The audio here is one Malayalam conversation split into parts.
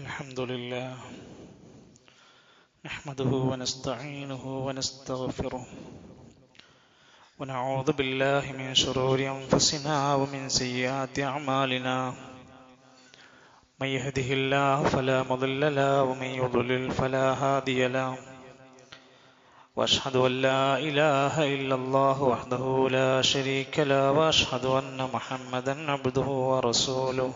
الحمد لله نحمده ونستعينه ونستغفره ونعوذ بالله من شرور أنفسنا ومن سيئات أعمالنا من يهده الله فلا مضل له ومن يضلل فلا هادي له وأشهد أن لا إله إلا الله وحده لا شريك له وأشهد أن محمدا عبده ورسوله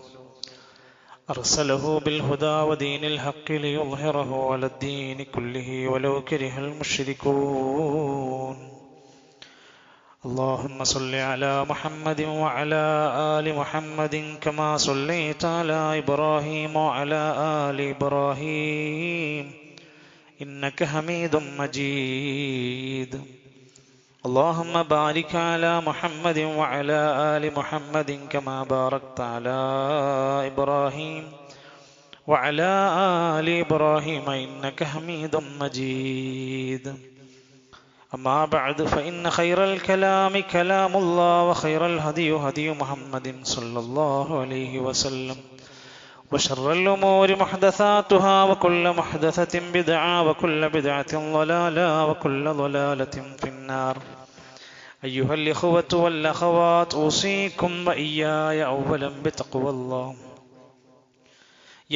أرسله بالهدى ودين الحق ليظهره على الدين كله ولو كره المشركون اللهم صل على محمد وعلى آل محمد كما صليت على إبراهيم وعلى آل إبراهيم إنك حميد مجيد اللهم بارك على محمد وعلى آل محمد كما باركت على إبراهيم وعلى آل إبراهيم إنك حميد مجيد أما بعد فإن خير الكلام كلام الله وخير الهدي هدي محمد صلى الله عليه وسلم وشر الأمور محدثاتها وكل محدثة بدعة وكل بدعة ضلالة وكل ضلالة في النار أيها الإخوة والأخوات أوصيكم وإياي أولا بتقوى الله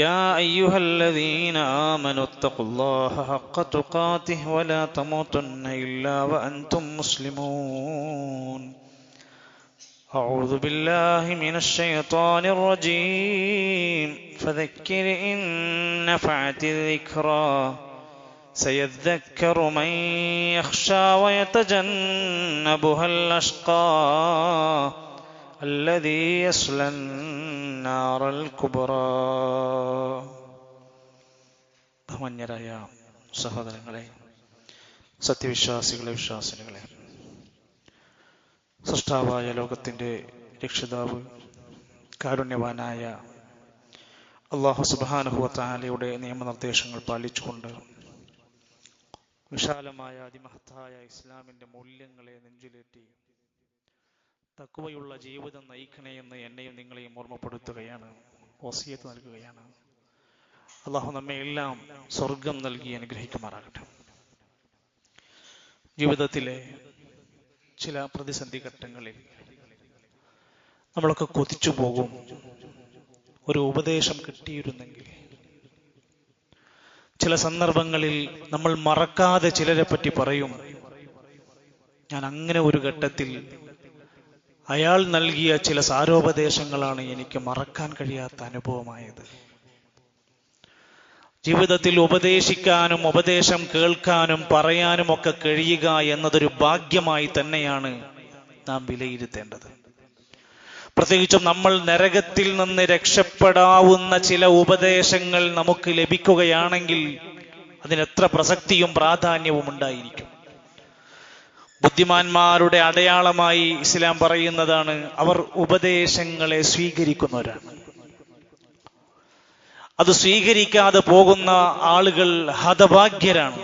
يا أيها الذين آمنوا اتقوا الله حق تقاته ولا تموتن إلا وأنتم مسلمون أعوذ بالله من الشيطان الرجيم فذكر إن نفعت الذكرى سيذكر من يخشى ويتجنبها الأشقى الذي يصلى النار الكبرى. ബഹുമാന്യരായ സഹോദരങ്ങളെ, സത്യവിശ്വാസികളെ, വിശ്വാസികളെ, സൃഷ്ടാവായ ലോകത്തിൻ്റെ രക്ഷിതാവ് കാരുണ്യവാനായ അല്ലാഹു സുബ്ഹാനഹു വ തആലയുടെ നിയമനിർദ്ദേശങ്ങൾ പാലിച്ചുകൊണ്ട് വിശാലമായ അതിമഹത്തായ ഇസ്ലാമിൻ്റെ മൂല്യങ്ങളെ നെഞ്ചിലേറ്റി തഖ്വയുള്ള ജീവിതം നയിക്കണേ എന്ന് എന്നെയും നിങ്ങളെയും ഓർമ്മപ്പെടുത്തുകയാണ്, വസിയത്ത് നൽകുകയാണ്. അല്ലാഹു നമ്മെ എല്ലാം സ്വർഗം നൽകി അനുഗ്രഹിക്കുമാറാകട്ടെ. ജീവിതത്തിലെ ചില പ്രതിസന്ധി ഘട്ടങ്ങളിൽ നമ്മളൊക്കെ കൊതിച്ചു പോകും, ഒരു ഉപദേശം കിട്ടിയിരുന്നെങ്കിൽ. ചില സന്ദർഭങ്ങളിൽ നമ്മൾ മറക്കാതെ ചിലരെ പറ്റി പറയും, ഞാൻ അങ്ങനെ ഒരു ഘട്ടത്തിൽ അയാൾ നൽകിയ ചില സാരോപദേശങ്ങളാണ് എനിക്ക് മറക്കാൻ കഴിയാത്ത അനുഭവമായത്. ജീവിതത്തിൽ ഉപദേശിക്കാനും ഉപദേശം കേൾക്കാനും പറയാനും ഒക്കെ കഴിയുക എന്നതൊരു ഭാഗ്യമായി തന്നെയാണ് നാം വിലയിരുത്തേണ്ടത്. പ്രത്യേകിച്ചും നമ്മൾ നരകത്തിൽ നിന്ന് രക്ഷപ്പെടാവുന്ന ചില ഉപദേശങ്ങൾ നമുക്ക് ലഭിക്കുകയാണെങ്കിൽ അതിനെത്ര പ്രസക്തിയും പ്രാധാന്യവും ഉണ്ടായിരിക്കും. ബുദ്ധിമാന്മാരുടെ അടയാളമായി ഇസ്ലാം പറയുന്നതാണ് അവർ ഉപദേശങ്ങളെ സ്വീകരിക്കുന്നവരാണ്. അത് സ്വീകരിക്കാതെ പോകുന്ന ആളുകൾ ഹതഭാഗ്യരാണ്,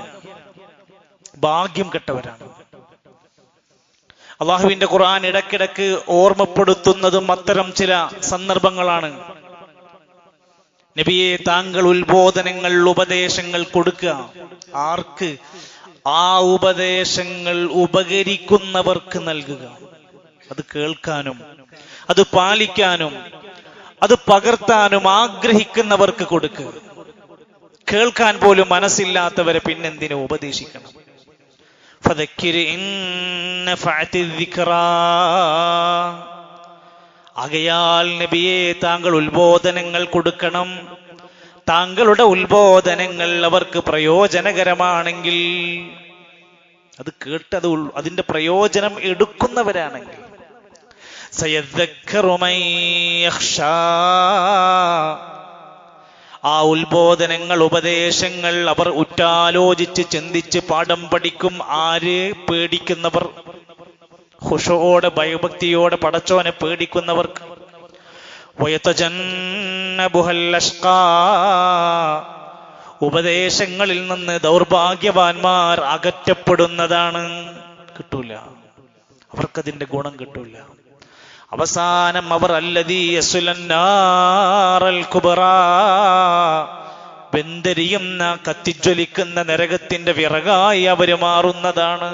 ഭാഗ്യം കെട്ടവരാണ്. അള്ളാഹുവിന്റെ ഖുർആൻ ഇടയ്ക്കിടയ്ക്ക് ഓർമ്മപ്പെടുത്തുന്നതും അത്തരം ചില സന്ദർഭങ്ങളാണ്. നബിയെ, താങ്കൾ ഉത്ബോധനങ്ങൾ, ഉപദേശങ്ങൾ കൊടുക്കുക. ആർക്ക്? ആ ഉപദേശങ്ങൾ ഉപകരിക്കുന്നവർക്ക് നൽകുക. അത് കേൾക്കാനും അത് പാലിക്കാനും അത് പകർത്താനും ആഗ്രഹിക്കുന്നവർക്ക് കൊടുക്കുക. കേൾക്കാൻ പോലും മനസ്സില്ലാത്തവരെ പിന്നെന്തിനു ഉപദേശിക്കണം? ഫദക്കിർ ഇൻ നഫഅതി ദിക്റാ. ആകയാൽ നബിയെ, താങ്കൾ ഉത്ബോധനങ്ങൾ കൊടുക്കണം. താങ്കളുടെ ഉത്ബോധനങ്ങൾ അവർക്ക് പ്രയോജനകരമാണെങ്കിൽ, അത് കേട്ടത് അതിന്റെ പ്രയോജനം എടുക്കുന്നവരാണെങ്കിൽ, സയദ്ദക്കറു മൻ യഖ്ശാ. ആ ഉത്ബോധനങ്ങൾ, ഉപദേശങ്ങൾ അവർ ഉറ്റാലോചിച്ച് ചിന്തിച്ച് പാഠം പഠിക്കും. ആര്? പേടിക്കുന്നവർ, ഖുശൂഅോടെ ഭയഭക്തിയോടെ പടച്ചോനെ പേടിക്കുന്നവർക്ക്. വയതജന്നബുഹൽ അഷ്ഖാ. ഉപദേശങ്ങളിൽ നിന്ന് ദൗർഭാഗ്യവാന്മാർ അകറ്റപ്പെടുന്നതാണ്. കിട്ടൂല, അവർക്കതിന്റെ ഗുണം കിട്ടൂല. അവസാനം അവർ അല്ലദീ യസ്ലന്നാറൽ കുബ്റാ, വെന്തെരിയുന്ന കത്തിജ്വലിക്കുന്ന നരകത്തിന്റെ വിറകായി അവര് മാറുന്നതാണ്.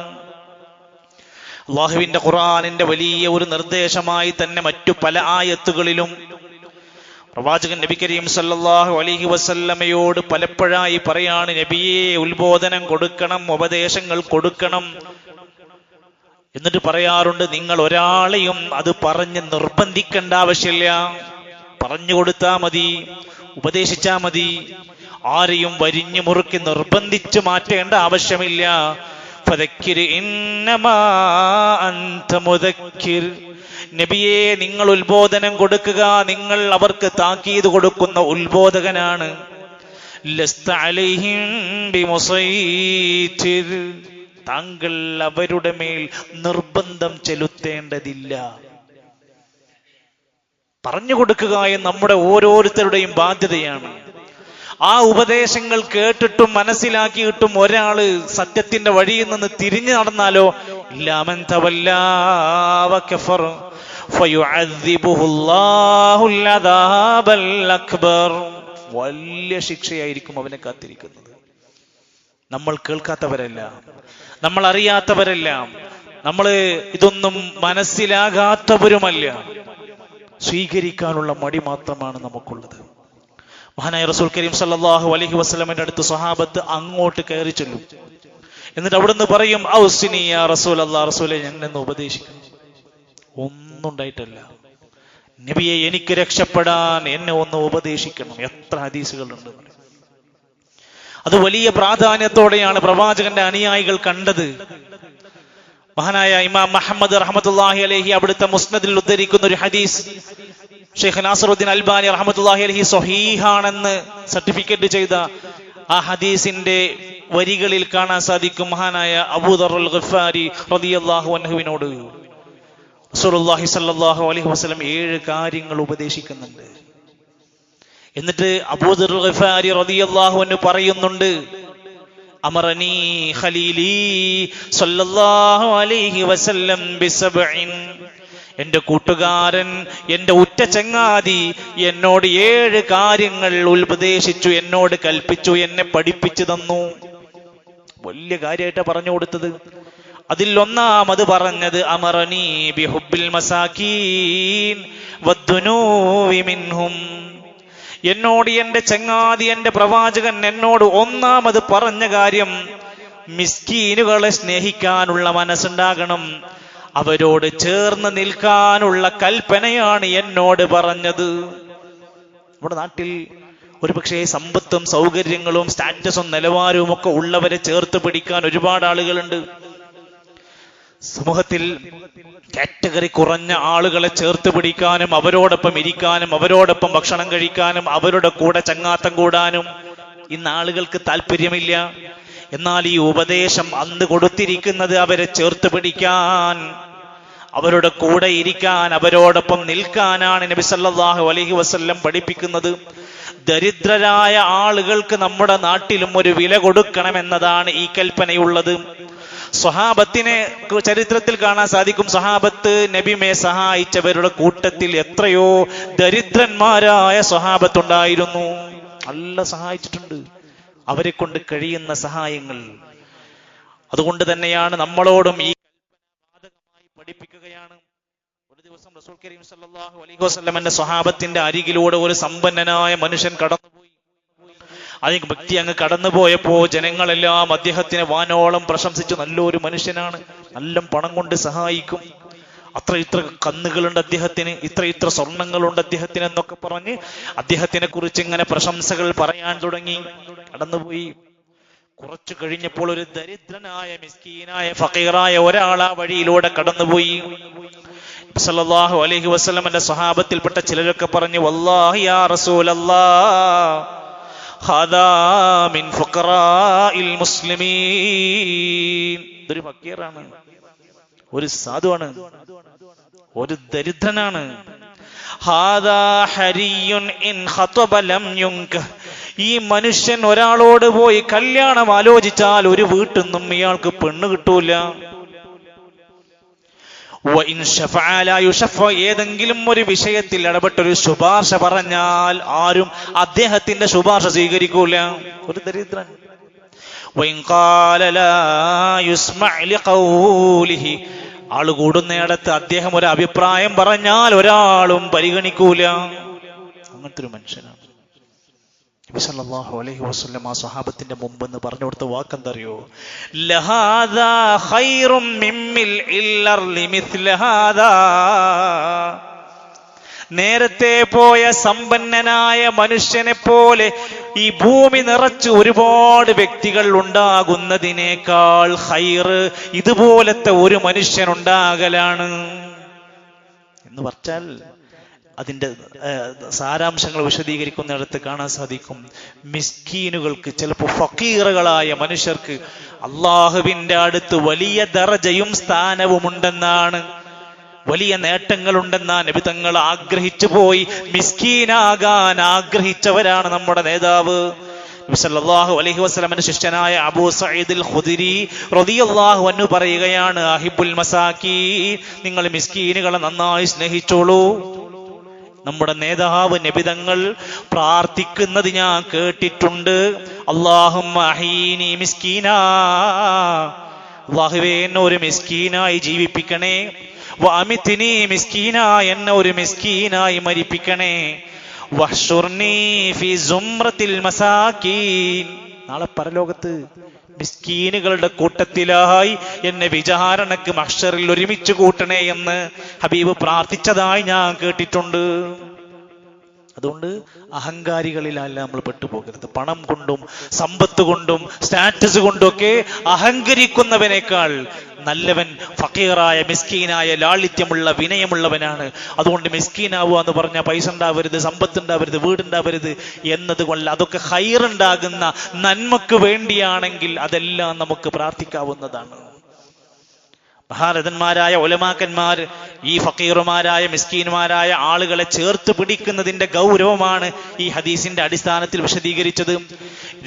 അല്ലാഹുവിന്റെ ഖുർആനിന്റെ വലിയ ഒരു നിർദ്ദേശമായി തന്നെ മറ്റു പല ആയത്തുകളിലും പ്രവാചകൻ നബി കരീം സല്ലല്ലാഹു അലൈഹി വസല്ലമയോട് പലപ്പോഴായി പറയാണ്, നബിയെ ഉത്ബോധനം കൊടുക്കണം, ഉപദേശങ്ങൾ കൊടുക്കണം. എന്നിട്ട് പറയാറുണ്ട്, നിങ്ങൾ ഒരാളെയും അത് പറഞ്ഞ് നിർബന്ധിക്കേണ്ട ആവശ്യമില്ല, പറഞ്ഞു കൊടുത്താ മതി, ഉപദേശിച്ചാ മതി. ആരെയും വരിഞ്ഞു മുറുക്കി നിർബന്ധിച്ച് മാറ്റേണ്ട ആവശ്യമില്ല. ഫദക്കിർ ഇന്നമാ അൻത മുദക്കിർ, നബിയെ നിങ്ങൾ ഉത്ബോധനം കൊടുക്കുക, നിങ്ങൾ അവർക്ക് താക്കീത് കൊടുക്കുന്ന ഉത്ബോധകനാണ്. ലസ്ത അലൈഹിം ബിമുസൈതിർ, താങ്കൾ അവരുടെ മേൽ നിർബന്ധം ചെലുത്തേണ്ടതില്ല. പറഞ്ഞു കൊടുക്കുക എന്ന് നമ്മുടെ ഓരോരുത്തരുടെയും ബാധ്യതയാണ്. ആ ഉപദേശങ്ങൾ കേട്ടിട്ടും മനസ്സിലാക്കിയിട്ടും ഒരാള് സത്യത്തിന്റെ വഴിയിൽ നിന്ന് തിരിഞ്ഞു നടന്നാലോ, ഇല്ലാമൻ തവല്ലാ വകഫർ ഫയുഅദ്ദിബുഹുല്ലാഹുൽ അദാബൽ അക്ബർ, വലിയ ശിക്ഷയായിരിക്കും അവനെ കാത്തിരിക്കുന്നത്. നമ്മൾ കേൾക്കാത്തവരല്ല, നമ്മൾ അറിയാത്തവരല്ല, നമ്മൾ ഇതൊന്നും മനസ്സിലാകാത്തവരുമല്ല. സ്വീകരിക്കാനുള്ള മടി മാത്രമാണ് നമുക്കുള്ളത്. മഹാനായ റസൂൽ കരീം സല്ലല്ലാഹു അലൈഹി വസല്ലമയുടെ അടുത്ത് സ്വഹാബത്ത് അങ്ങോട്ട് കയറി ചെല്ലും. എന്നിട്ട് അവിടുന്ന് പറയും, ഔസിനി യാ റസൂലല്ലാഹ്, റസൂലേ എന്നെ ഉപദേശിക്കണം. ഒന്നും ഉണ്ടായിട്ടല്ല, നബിയെ എനിക്ക് രക്ഷപ്പെടാൻ എന്നെ ഒന്ന് ഉപദേശിക്കണം. എത്ര ഹദീസുകളുണ്ട്. അത് വലിയ പ്രാധാന്യത്തോടെയാണ് പ്രവാചകന്റെ അനുയായികൾ കണ്ടത്. മഹാനായ ഇമാം മുഹമ്മദ് റഹ്മത്തുള്ളാഹി അലൈഹി അവിടുത്തെ മുസ്നദിൽ ഉദ്ധരിക്കുന്ന ഒരു ഹദീസ് ഷെയ്ഖ് നാസറുദ്ദീൻ അൽബാനി റഹ്മത്തുള്ളാഹി അലൈഹി സ്വഹീഹാണെന്ന് സർട്ടിഫിക്കറ്റ് ചെയ്ത ആ ഹദീസിന്റെ വരികളിൽ കാണാൻ സാധിക്കും, മഹാനായ അബൂദർ അൽ ഗഫാരി റളിയല്ലാഹു അൻഹുവിനോട് റസൂലുള്ളാഹി സ്വല്ലല്ലാഹു അലൈഹി വസല്ലം 7 കാര്യങ്ങൾ ഉപദേശിക്കുന്നുണ്ട്. എന്നിട്ട് അബൂദർ അൽ ഗഫാരി റളിയല്ലാഹു അൻഹു പറയുന്നുണ്ട്, അമറനി ഖലീലി സ്വല്ലല്ലാഹു അലൈഹി വസല്ലം ബിസബ്ഇൻ, എന്റെ കൂട്ടുകാരൻ, എന്റെ ഉറ്റ ചങ്ങാതി എന്നോട് 7 കാര്യങ്ങൾ ഉപദേശിച്ചു, എന്നോട് കൽപ്പിച്ചു, എന്നെ പഠിപ്പിച്ചു തന്നു. വലിയ കാര്യമായിട്ടാ പറഞ്ഞു കൊടുത്തത്. അതിൽ ഒന്നാമത് പറഞ്ഞത്, അമറനി ബിഹുബ്ബിൽ മസാകീൻ വദ്ദുനൂവി മിൻഹും, എന്നോട് എന്റെ ചങ്ങാതി, എന്റെ പ്രവാചകൻ എന്നോട് ഒന്നാമത് പറഞ്ഞ കാര്യം, മിസ്കീനുകളെ സ്നേഹിക്കാനുള്ള മനസ്സുണ്ടാകണം, അവരോട് ചേർന്ന് നിൽക്കാനുള്ള കൽപ്പനയാണ് എന്നോട് പറഞ്ഞത്. നമ്മുടെ നാട്ടിൽ ഒരുപക്ഷെ സമ്പത്തും സൗകര്യങ്ങളും സ്റ്റാറ്റസും നിലവാരവും ഒക്കെ ഉള്ളവരെ ചേർത്ത് പിടിക്കാൻ ഒരുപാട് ആളുകളുണ്ട്. സമൂഹത്തിൽ കാറ്റഗറി കുറഞ്ഞ ആളുകളെ ചേർത്ത് പിടിക്കാനും അവരോടൊപ്പം ഇരിക്കാനും അവരോടൊപ്പം ഭക്ഷണം കഴിക്കാനും അവരുടെ കൂടെ ചങ്ങാത്തം കൂടാനും ഇന്ന് ആളുകൾക്ക് താല്പര്യമില്ല. എന്നാൽ ഈ ഉപദേശം അന്ന് കൊടുത്തിരിക്കുന്നത് അവരെ ചേർത്ത് പിടിക്കാൻ, അവരുടെ കൂടെ ഇരിക്കാൻ, അവരോടൊപ്പം നിൽക്കാനാണ് നബി സല്ലല്ലാഹു അലൈഹി വസല്ലം പഠിപ്പിക്കുന്നത്. ദരിദ്രരായ ആളുകൾക്ക് നമ്മുടെ നാട്ടിലും ഒരു വില കൊടുക്കണമെന്നതാണ് ഈ കൽപ്പനയുള്ളത്. സ്വഹാബത്തിനെ ചരിത്രത്തിൽ കാണാൻ സാധിക്കും. സ്വഹാബത്ത് നബിയെ സഹായിച്ചവരുടെ കൂട്ടത്തിൽ എത്രയോ ദരിദ്രന്മാരായ സ്വഹാബത്തുണ്ടായിരുന്നു. നല്ല സഹായിച്ചിട്ടുണ്ട്, അവരെ കൊണ്ട് കഴിയുന്ന സഹായങ്ങൾ. അതുകൊണ്ട് തന്നെയാണ് നമ്മളോടും ഈ ബാധകമായി പഠിപ്പിക്കുകയാണ്. ഒരു ദിവസം റസൂൽ കരീം സല്ലല്ലാഹു അലൈഹി വസല്ലമയുടെ സ്വഹാബത്തിന്റെ അരികിലൂടെ ഒരു സമ്പന്നനായ മനുഷ്യൻ കടന്നുപോയി. ആ വ്യക്തി അങ്ങ് കടന്നുപോയപ്പോ ജനങ്ങളെല്ലാം അദ്ദേഹത്തിനെ വാനോളം പ്രശംസിച്ചു. നല്ലൊരു മനുഷ്യനാണ്, നല്ല പണം കൊണ്ട് സഹായിക്കും, ഇത്ര കന്നുകളുണ്ട് അദ്ദേഹത്തിന്, ഇത്ര സ്വർണങ്ങളുണ്ട് അദ്ദേഹത്തിന് എന്നൊക്കെ പറഞ്ഞ് അദ്ദേഹത്തിനെ കുറിച്ച് ഇങ്ങനെ പ്രശംസകൾ പറയാൻ തുടങ്ങി. കടന്നുപോയി. കുറച്ചു കഴിഞ്ഞപ്പോൾ ഒരു ദരിദ്രനായ മിസ്കീനായ ഫഖീറായ ഒരാൾ ആ വഴിയിലൂടെ കടന്നുപോയി. സല്ലല്ലാഹു അലൈഹി വസല്ലമയുടെ സ്വഹാബത്തിൽപ്പെട്ട ചിലരൊക്കെ പറഞ്ഞു, വല്ലാഹി യാ റസൂലല്ലാഹ് ഹാദാ മിൻ ഫുഖറാഇൽ മുസ്ലിമീൻ, ഇതൊരു ഫക്കീറാണ്, ഒരു സാധുവാണ്, ഒരു ദരിദ്രനാണ്. ഹാദാ ഹരിയുൻ ഇൻ ഖതബ ലം യുൻകഹ്, ഈ മനുഷ്യൻ ഒരാളോട് പോയി കല്യാണം ആലോചിച്ചാൽ ഒരു വീട്ടിൽ നിന്നും ഇയാൾക്ക് പെണ്ണ് കിട്ടൂല. ഏതെങ്കിലും ഒരു വിഷയത്തിൽ ഇടപെട്ടൊരു ശുപാർശ പറഞ്ഞാൽ ആരും അദ്ദേഹത്തിന്റെ ശുപാർശ സ്വീകരിക്കൂല. ഒരു ദരിദ്രൻ. ആള് കൂടുന്നയിടത്ത് അദ്ദേഹം ഒരു അഭിപ്രായം പറഞ്ഞാൽ ഒരാളും പരിഗണിക്കൂല. അങ്ങനത്തെ ഒരു മനുഷ്യനാണ് നബി സല്ലല്ലാഹു അലൈഹി വസല്ലം. ആ സ്വഹാബത്തിന്റെ മുമ്പ് എന്ന് പറഞ്ഞു കൊടുത്ത വാക്കെന്തറിയോ? ലഹാദാ ഖൈറും മിമ്മിൽ ഇല്ലർലി മിസ്ലഹാദാ. നേരത്തെ പോയ സമ്പന്നനായ മനുഷ്യനെ പോലെ ഈ ഭൂമി നിറച്ച് ഒരുപാട് വ്യക്തികൾ ഉണ്ടാകുന്നതിനേക്കാൾ ഖൈർ ഇതുപോലത്തെ ഒരു മനുഷ്യനുണ്ടാകലാണ് എന്ന് പറഞ്ഞാൽ അതിന്റെ സാരാംശങ്ങൾ വിശദീകരിക്കുന്നിടത്ത് കാണാൻ സാധിക്കും. മിസ്കീനുകൾക്ക്, ചിലപ്പോൾ ഫക്കീറുകളായ മനുഷ്യർക്ക് അള്ളാഹുവിന്റെ അടുത്ത് വലിയ ദറജയും സ്ഥാനവുമുണ്ടെന്നാണ്, വലിയ നേട്ടങ്ങളുണ്ടെന്നാണ് നബി തങ്ങൾ ആഗ്രഹിച്ചു പോയി. മിസ്കീനാകാൻ ആഗ്രഹിച്ചവരാണ് നമ്മുടെ നേതാവ് നബി സല്ലല്ലാഹു അലൈഹി വസല്ലമയുടെ ശിഷ്യനായ അബൂ സഈദ് അൽ ഖുദരി റളിയല്ലാഹു അൻഹു പറയുകയാണ്, അഹിബ്ബുൽ മസാകീൻ, നിങ്ങൾ മിസ്കീനുകളെ നന്നായി സ്നേഹിച്ചോളൂ. നമ്മുടെ നേതാവ് നബി തങ്ങൾ പ്രാർത്ഥിക്കുന്നത് ഞാൻ കേട്ടിട്ടുണ്ട്. അല്ലാഹുമ്മ അഹീനി മിസ്കീനാ, അല്ലാഹുവേ എന്നെ ഒരു മിസ്കീനായി ജീവിപ്പിക്കണേ. വഅമിത്നി മിസ്കീനാ, എന്നെ ഒരു മിസ്കീനായി മരിപ്പിക്കണേ. വഹ്ശുർനി ഫീ സുംറത്തിൽ മസാകീൻ, നാളെ പരലോകത്ത് മിസ്കീനുകളുടെ കൂട്ടത്തിലായി എന്നെ വിചാരണക്ക് മഹ്ശറിൽ ഒരുമിച്ച് കൂട്ടണേ എന്ന് ഹബീബ് പ്രാർത്ഥിച്ചതായി ഞാൻ കേട്ടിട്ടുണ്ട്. അതുകൊണ്ട് അഹങ്കാരികളിലല്ല നമ്മൾ പെട്ടുപോകരുത്. പണം കൊണ്ടും സമ്പത്ത് കൊണ്ടും സ്റ്റാറ്റസ് കൊണ്ടൊക്കെ അഹങ്കരിക്കുന്നവനേക്കാൾ നല്ലവൻ ഫക്കീറായ മിസ്കീനായ ലാളിത്യമുള്ള വിനയമുള്ളവനാണ്. അതുകൊണ്ട് മിസ്കീനാവുക എന്ന് പറഞ്ഞാൽ പൈസ ഉണ്ടാവരുത്, സമ്പത്ത് ഉണ്ടാവരുത്, വീടുണ്ടാവരുത് എന്നതുകൊണ്ട് അതൊക്കെ ഖൈറുണ്ടാകുന്ന നന്മക്ക് വേണ്ടിയാണെങ്കിൽ അതെല്ലാം നമുക്ക് പ്രാർത്ഥിക്കാവുന്നതാണ്. മഹാരഥന്മാരായ ഉലമാക്കന്മാർ ഈ ഫക്കീറുമാരായ മിസ്കീന്മാരായ ആളുകളെ ചേർത്ത് പിടിക്കുന്നതിന്റെ ഗൗരവമാണ് ഈ ഹദീസിന്റെ അടിസ്ഥാനത്തിൽ വിശദീകരിച്ചത്.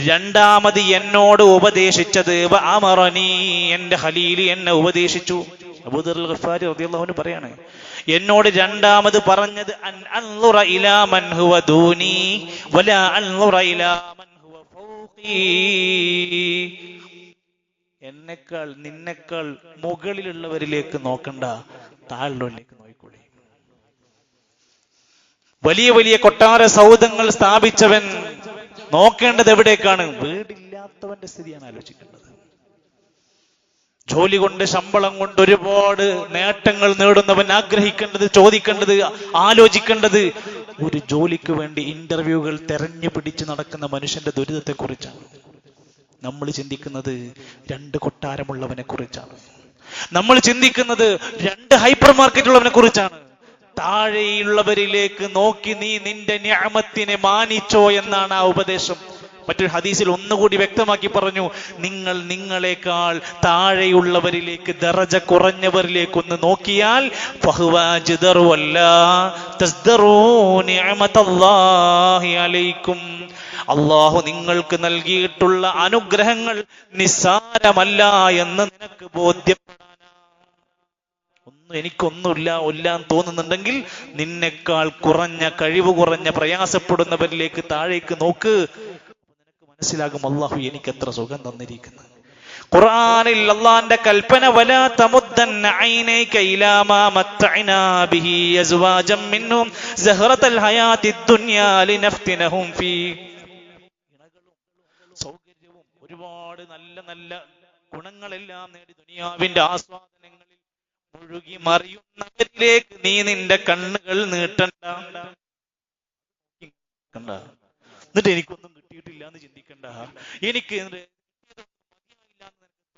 രണ്ടാമത് എന്നോട് ഉപദേശിച്ചത് വഅമറനി, എന്റെ ഖലീൽ എന്നെ ഉപദേശിച്ചു. അബൂദർ അൽ ഗഫാരി റളിയല്ലാഹു അൻഹു പറയാണ്, എന്നോട് രണ്ടാമത് പറഞ്ഞത് അൻ അൻളുറ ഇലാ മൻ ഹുവ ദൂനി വലാ അൻളുറ ഇലാ മൻ ഹുവ ഫൗഖി. എന്നെക്കാൾ നിന്നെക്കാൾ മുകളിലുള്ളവരിലേക്ക് നോക്കണ്ട, താഴെയുള്ളവരിലേക്ക് നോക്കിക്കൊള്ളി. വലിയ വലിയ കൊട്ടാര സൗധങ്ങൾ സ്ഥാപിച്ചവൻ നോക്കേണ്ടത് എവിടേക്കാണ്? വീടില്ലാത്തവന്റെ സ്ഥിതിയാണ് ആലോചിക്കേണ്ടത്. ജോലി കൊണ്ട്, ശമ്പളം കൊണ്ട് ഒരുപാട് നേട്ടങ്ങൾ നേടുന്നവൻ ആഗ്രഹിക്കേണ്ടത്, ചോദിക്കേണ്ടത്, ആലോചിക്കേണ്ടത് ഒരു ജോലിക്ക് വേണ്ടി ഇന്റർവ്യൂകൾ തെരഞ്ഞു പിടിച്ച് നടക്കുന്ന മനുഷ്യന്റെ ദുരിതത്തെ കുറിച്ചാണ്. നമ്മൾ ചിന്തിക്കുന്നത് 2 കൊട്ടാരമുള്ളവനെ കുറിച്ചാണ്. നമ്മൾ ചിന്തിക്കുന്നത് 2 ഹൈപ്പർ മാർക്കറ്റുള്ളവനെ കുറിച്ചാണ്. താഴെയുള്ളവരിലേക്ക് നോക്കി നീ നിന്റെ നിഅമത്തിനെ മാനിച്ചോ എന്നാണ് ആ ഉപദേശം. മറ്റൊരു ഹദീസിൽ ഒന്നുകൂടി വ്യക്തമാക്കി പറഞ്ഞു, നിങ്ങൾ നിങ്ങളെക്കാൾ താഴെയുള്ളവരിലേക്ക്, ദറജ കുറഞ്ഞവരിലേക്കൊന്ന് നോക്കിയാൽ ഫഹുവ ജിദറു വല്ലാ തസ്ദറൂ നിഅമതല്ലാഹി അലൈക്കും, അള്ളാഹു നിങ്ങൾക്ക് നൽകിയിട്ടുള്ള അനുഗ്രഹങ്ങൾ നിസ്സാരമല്ല എന്ന് നിനക്ക് ബോധ്യപ്പെടാനാ. എനിക്കൊന്നുമില്ല എല്ലാം തോന്നുന്നുണ്ടെങ്കിൽ നിന്നെക്കാൾ കുറഞ്ഞ, കഴിവ് കുറഞ്ഞ, പ്രയാസപ്പെടുന്നവരിലേക്ക് താഴേക്ക് നോക്ക്. നിനക്ക് മനസ്സിലാകും അള്ളാഹു എനിക്ക് എത്ര സുഖം തന്നിരിക്കുന്നത്. ഖുർആനിൽ അല്ലാഹുവിന്റെ കൽപ്പന, വലാ തമുദ്ദന്ന ഐനൈക ഇലാ മാ മത്തഅനാ ബിഹി അസ്വാജം മിൻഹും സഹറത്തൽ ഹയാത്തിദ് ദുനിയാ ലിനഫ്തിനഹും ഫീ. സൗകര്യവും ഒരുപാട് നല്ല നല്ല ഗുണങ്ങളെല്ലാം നേടി ദുനിയാവിന്റെ ആസ്വാദനങ്ങളിൽ മുഴുകി മറിയുന്നവരിലേക്ക് നീ നിന്റെ കണ്ണുകൾ നീട്ടണ്ട. എന്നിട്ട് എനിക്കൊന്നും കിട്ടിയിട്ടില്ല എന്ന് ചിന്തിക്കണ്ട, എനിക്ക്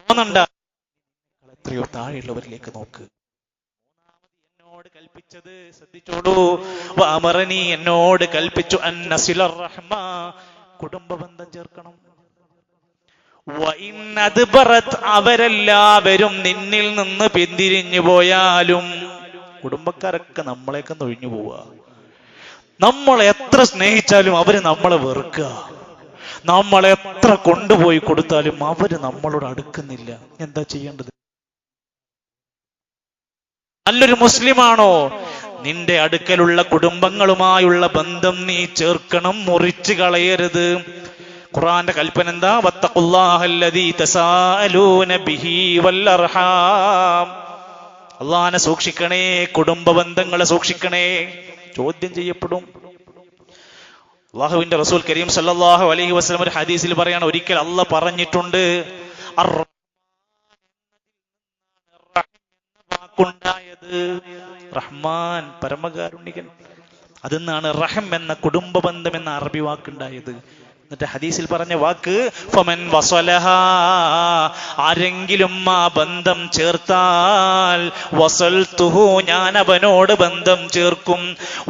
തോന്നണ്ട. എത്രയോ താഴെയുള്ളവരിലേക്ക് നോക്ക്. എന്നോട് കൽപ്പിച്ചത് ശ്രദ്ധിച്ചോളൂ. വഅമറനി, എന്നോട് കൽപ്പിച്ചു അന്നസിലർ റഹ്മ, കുടുംബ ബന്ധം ചേർക്കണം. അവരെല്ലാവരും നിന്നിൽ നിന്ന് പിന്തിരിഞ്ഞു പോയാലും, കുടുംബക്കാരൊക്കെ നമ്മളെയൊക്കെ ഒഴിഞ്ഞു പോവുക. നമ്മളെ എത്ര സ്നേഹിച്ചാലും അവര് നമ്മളെ വെറുക്കുക. നമ്മളെത്ര കൊണ്ടുപോയി കൊടുത്താലും അവര് നമ്മളോട് അടുക്കുന്നില്ല. എന്താ ചെയ്യേണ്ടത്? നല്ലൊരു മുസ്ലിമാണോ, നിന്റെ അടുക്കലുള്ള കുടുംബങ്ങളുമായുള്ള ബന്ധം നീ ചേർക്കണം, മുറിച്ചു കളയരുത്. ഖുർആന്റെ കൽപ്പന എന്താ? വത്തഖുല്ലാഹല്ലദീ തസാഅലൂന ബിഹി വൽ അർഹാം. അല്ലാഹനെ സൂക്ഷിക്കണേ, കുടുംബ ബന്ധങ്ങളെ സൂക്ഷിക്കണേ. ചോദ്യം ചെയ്യപ്പെടും. അല്ലാഹുവിന്റെ റസൂൽ കരീം സല്ലല്ലാഹു അലൈഹി വസല്ലം ഒരു ഹദീസിൽ പറയാണ്, ഒരിക്കൽ അല്ലാഹ് പറഞ്ഞിട്ടുണ്ട്, വാക്കുണ്ടായത് റഹ്മാൻ, പരമകാരുണികൻ, അതിന്നാണ് റഹം എന്ന കുടുംബ ബന്ധം എന്ന അറബി വാക്കുണ്ടായത്. എന്നിട്ട് ഹദീസിൽ പറഞ്ഞ വാക്ക് ഫമൻ വസലഹാ, ആരെങ്കിലും ആ ബന്ധം ചേർത്താൽ വസൽതുഹു, ഞാൻ അവനോട് ബന്ധം ചേർക്കും.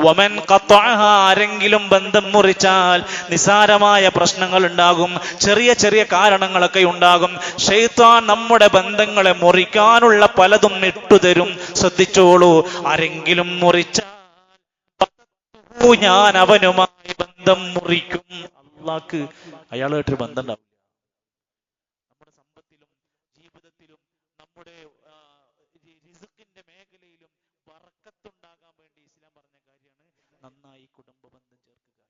വമൻ ഖതഅഹാ, ആരെങ്കിലും ബന്ധം മുറിച്ചാൽ നിസാരമായ പ്രശ്നങ്ങൾ ഉണ്ടാകും, ചെറിയ ചെറിയ കാരണങ്ങളൊക്കെ ഉണ്ടാകും. ശൈത്താൻ നമ്മുടെ ബന്ധങ്ങളെ മുറിക്കാനുള്ള പലതും ഇട്ടുതരും. ശ്രദ്ധിച്ചോളൂ, ആരെങ്കിലും മുറിച്ചാൽ ഞാൻ അവനുമായി ബന്ധം മുറിക്കും. അള്ളാഹ്ക്ക് അയാളായിട്ടൊരു ബന്ധം ഉണ്ടാവും. നമ്മുടെ സമ്പത്തിലും ജീവിതത്തിലും നമ്മുടെ റിസ്കിന്റെ മേഖലയിലും ബറക്കത്തുണ്ടാകാൻ വേണ്ടി ഇസ്ലാം പറഞ്ഞ കാര്യമാണ് നന്നായി കുടുംബ ബന്ധം ചേർക്കുക.